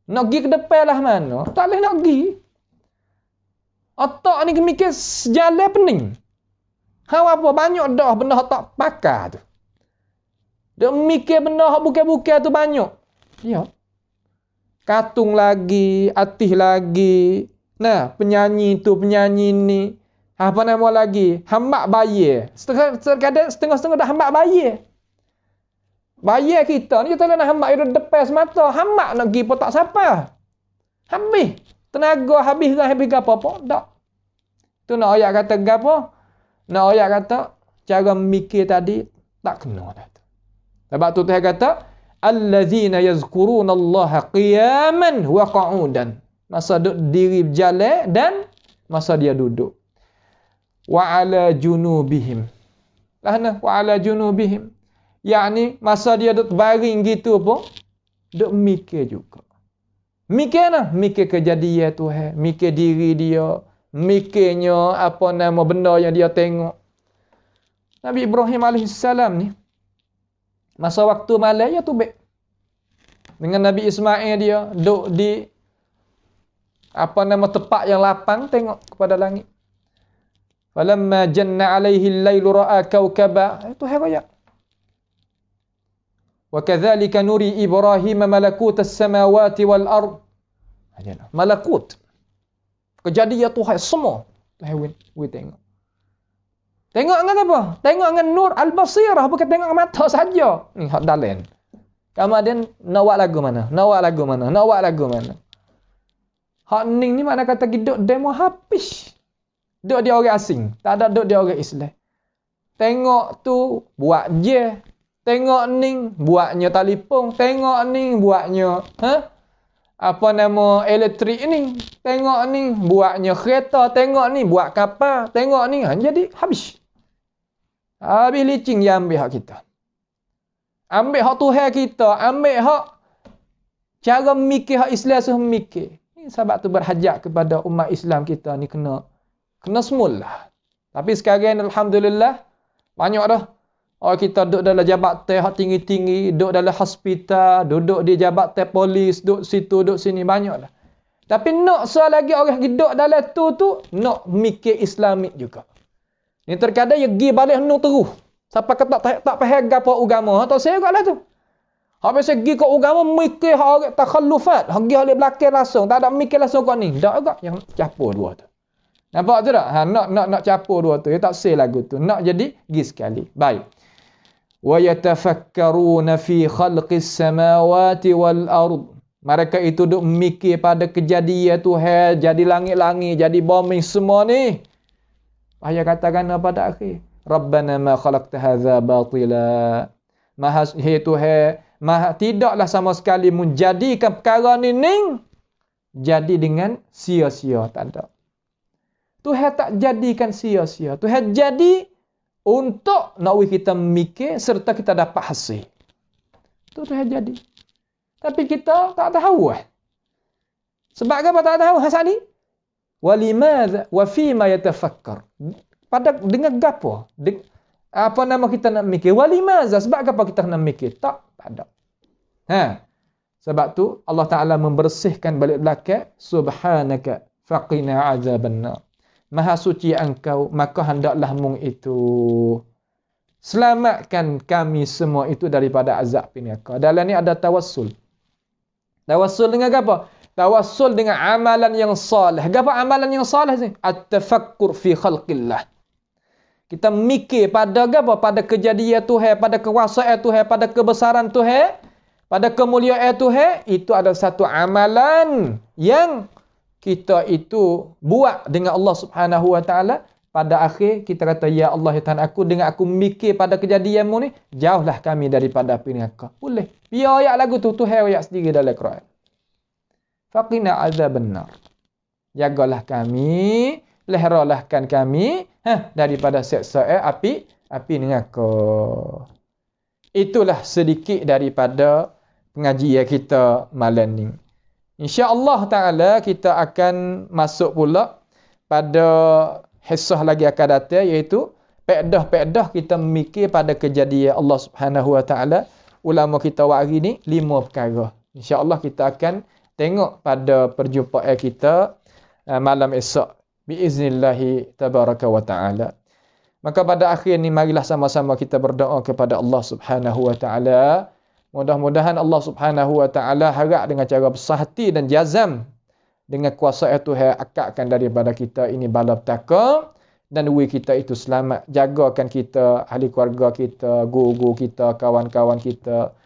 Nak pergi ke depan lah mana? Tak boleh nak pergi. Otak ni mikir sejalan pening. Apa banyak dah benda tak pakar tu. Duk mikir benda hak bukan-bukan tu banyak. Ya. Katung lagi, atih lagi. Nah, penyanyi tu, penyanyi ni. Apa nama lagi? Hambak bayar. Setengah-setengah dah hambak bayar. Bayar kita ni kita nak hambak di depan semata. Hambak nak pergi pun tak siapa. Habis. Tenaga habis apa-apa. Tak. Tu nak ayat kata apa? Nak ayat kata cara mikir tadi tak kena dah tu. Sebab tu Tuhan kata allazina yazkurunallaha qiyaman wa qu'udan. Masa duduk diri berjalan dan masa dia duduk. Wa ala junubihim. Lahna wa ala junubihim. Yani masa dia duduk baring gitu pun duduk mikir juga. Mikir nah, mikir kejadian Tuhan, mikir diri dia, mikirnya apa nama benda yang dia tengok. Nabi Ibrahim alaihissalam ni masa waktu malam ya tu baik. Dengan Nabi Ismail dia duduk di apa nama tempat yang lapang tengok kepada langit. Falamma janna alaihi al-lailu ra'a kawkaba. Itu ayat. Wa kadzalika nuri Ibrahim malakut as-samawati wal ard. Malakut. Kejadian Tuhan semua. Tuhan we tengok. Tengok dengan apa? Tengok dengan nur al-basirah, bukan tengok dengan mata saja. Ni hak dalan. Kemudian nawak lagu mana? Hak ning ni mana kata duduk demo habis. Duduk dia orang asing, tak ada duduk dia orang Islam. Tengok tu buat je. Tengok ning buatnya telefon, tengok ning buatnya apa nama elektrik ni. Tengok ni buatnya kereta, tengok ni buat kapal, tengok ni jadi habis. Habis licin dia ambil hak kita. Ambil hak Tuhan kita, ambil hak cara mikir hak Islam suruh mikir. Ini sebab tu berhajat kepada umat Islam kita ni kena semula. Tapi sekarang alhamdulillah banyak dah. Orang kita duduk dalam jabatan hak tinggi-tinggi, duduk dalam hospital, duduk di jabatan polis, duduk situ, duduk sini banyak dah. Tapi nak soal lagi orang hidup dalam tu nak mikir Islamik juga. Ni terkadang dia pergi balik henung terus. Siapa kata tak faham apa agama, tak saya kat tu. Habis pergi ke agama mikir hak orang takhallufat, hak pergi balik belakang langsung, tak ada mikir langsung kat ni. Tak juga yang capur dua tu. Nampak tu tak? Nak capur dua tu. Dia tak say lagu tu. Nak jadi pergi sekali. Baik. Wa yatafakkaruna fi khalqis samawati wal ard. Mereka itu duk mikir pada kejadian Tuhan, jadi langit-langit, jadi bumi semua ni. Ayah katakan pada akhir, Rabbana ma khalaqta hadza batila. Maha Tuhan, maha tidaklah sama sekali menjadikan perkara ni jadi dengan sia-sia, tak ada. Tuhan tak jadikan sia-sia. Tuhan jadi untuk nak kita mikir serta kita dapat hasil. Itu Tuhan jadi. Tapi kita tak tahu. Sebab apa tak tahu hasal ni? Walimadza wa fima yatafakkar. Pada dengan gapo? Apa nama kita nak mikir? Walimadza, sebab apa kita nak mikir? Tak ada. Sebab tu Allah Taala membersihkan balik belakang, subhanaka faqina azabannar. Maha suci engkau, maka hendaklah mung itu selamatkan kami semua itu daripada azab neraka. Dalam ni ada tawassul. Tawassul dengan apa? Tawassul dengan amalan yang salih. Apa amalan yang salih ni? At-tafakkur fi khalqillah. Kita mikir pada apa? Pada kejadian Tuhan, pada kekuasaan Tuhan, pada kebesaran Tuhan, pada kemuliaan Tuhan. Itu adalah satu amalan yang kita itu buat dengan Allah Subhanahu Wa Taala. Pada akhir kita kata, ya Allah, ya Tuhan aku, dengan aku mikir pada kejadianmu ni, jauhlah kami daripada api neraka. Boleh. Biar ayat lagu tu Tuhan ayat sendiri dalam Quran. Faqina azabannar. Jagalah kami, leheralahkan kami daripada seksa api neraka. Itulah sedikit daripada pengajian kita malam ni. Insya-Allah taala kita akan masuk pula pada hisah lagi akan datang, iaitu pedah-pedah kita memikir pada kejadian Allah Subhanahu Wa Taala. Ulama kita hari ni 5 perkara. Insya-Allah kita akan tengok pada perjumpaan kita malam esok biiznillahi tabaraka wa taala. Maka pada akhir ni marilah sama-sama kita berdoa kepada Allah Subhanahu Wa Taala. Mudah-mudahan Allah Subhanahu Wa Taala harap dengan cara besar hati dan jazam dengan kuasa Tuhan akakkan daripada kita ini bala petaka, dan kita itu selamat. Jagakan kita, ahli keluarga kita, guru-guru kita, kawan-kawan kita,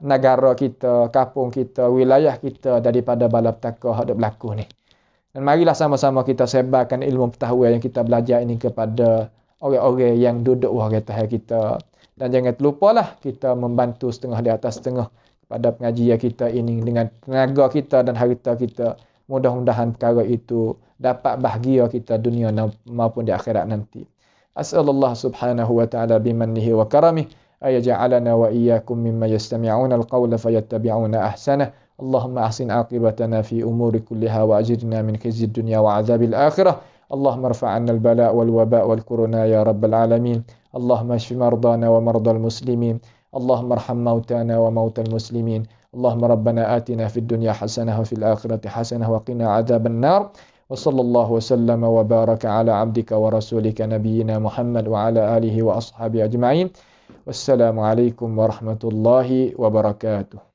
negara kita, kampung kita, wilayah kita daripada bala petaka yang berlaku ni. Dan marilah sama-sama kita sebarkan ilmu pengetahuan yang kita belajar ini kepada orang-orang yang duduk waris Tuhan kita. Dan jangan terlupalah kita membantu setengah di atas setengah pada pengajian kita ini dengan tenaga kita dan harta kita. Mudah-mudahan perkara itu dapat bahagia kita dunia maupun di akhirat nanti. As'alullah subhanahu wa ta'ala bimannihi wa karamih ayaj'alana wa iyyakum mimma yastami'una al-qawla fayattabi'una ahsanah. Allahumma ahsin aqibatana fi umuri kulliha wa ajirna min khizyid dunya wa 'adzabil akhirah. Allahumma irfa' 'anna al-bala' wal waba' wal kuruna ya rabbal alamin. Allahumma ishfi mardana wa mardal muslimin. Allahumma arham mautana wa mautal muslimin. اللهم ربنا آتنا في الدنيا حسنة وفي الآخرة حسنة وقنا عذاب النار وصلى الله وسلم وبارك على عبدك ورسولك نبينا محمد وعلى آله وأصحابه أجمعين والسلام عليكم ورحمة الله وبركاته.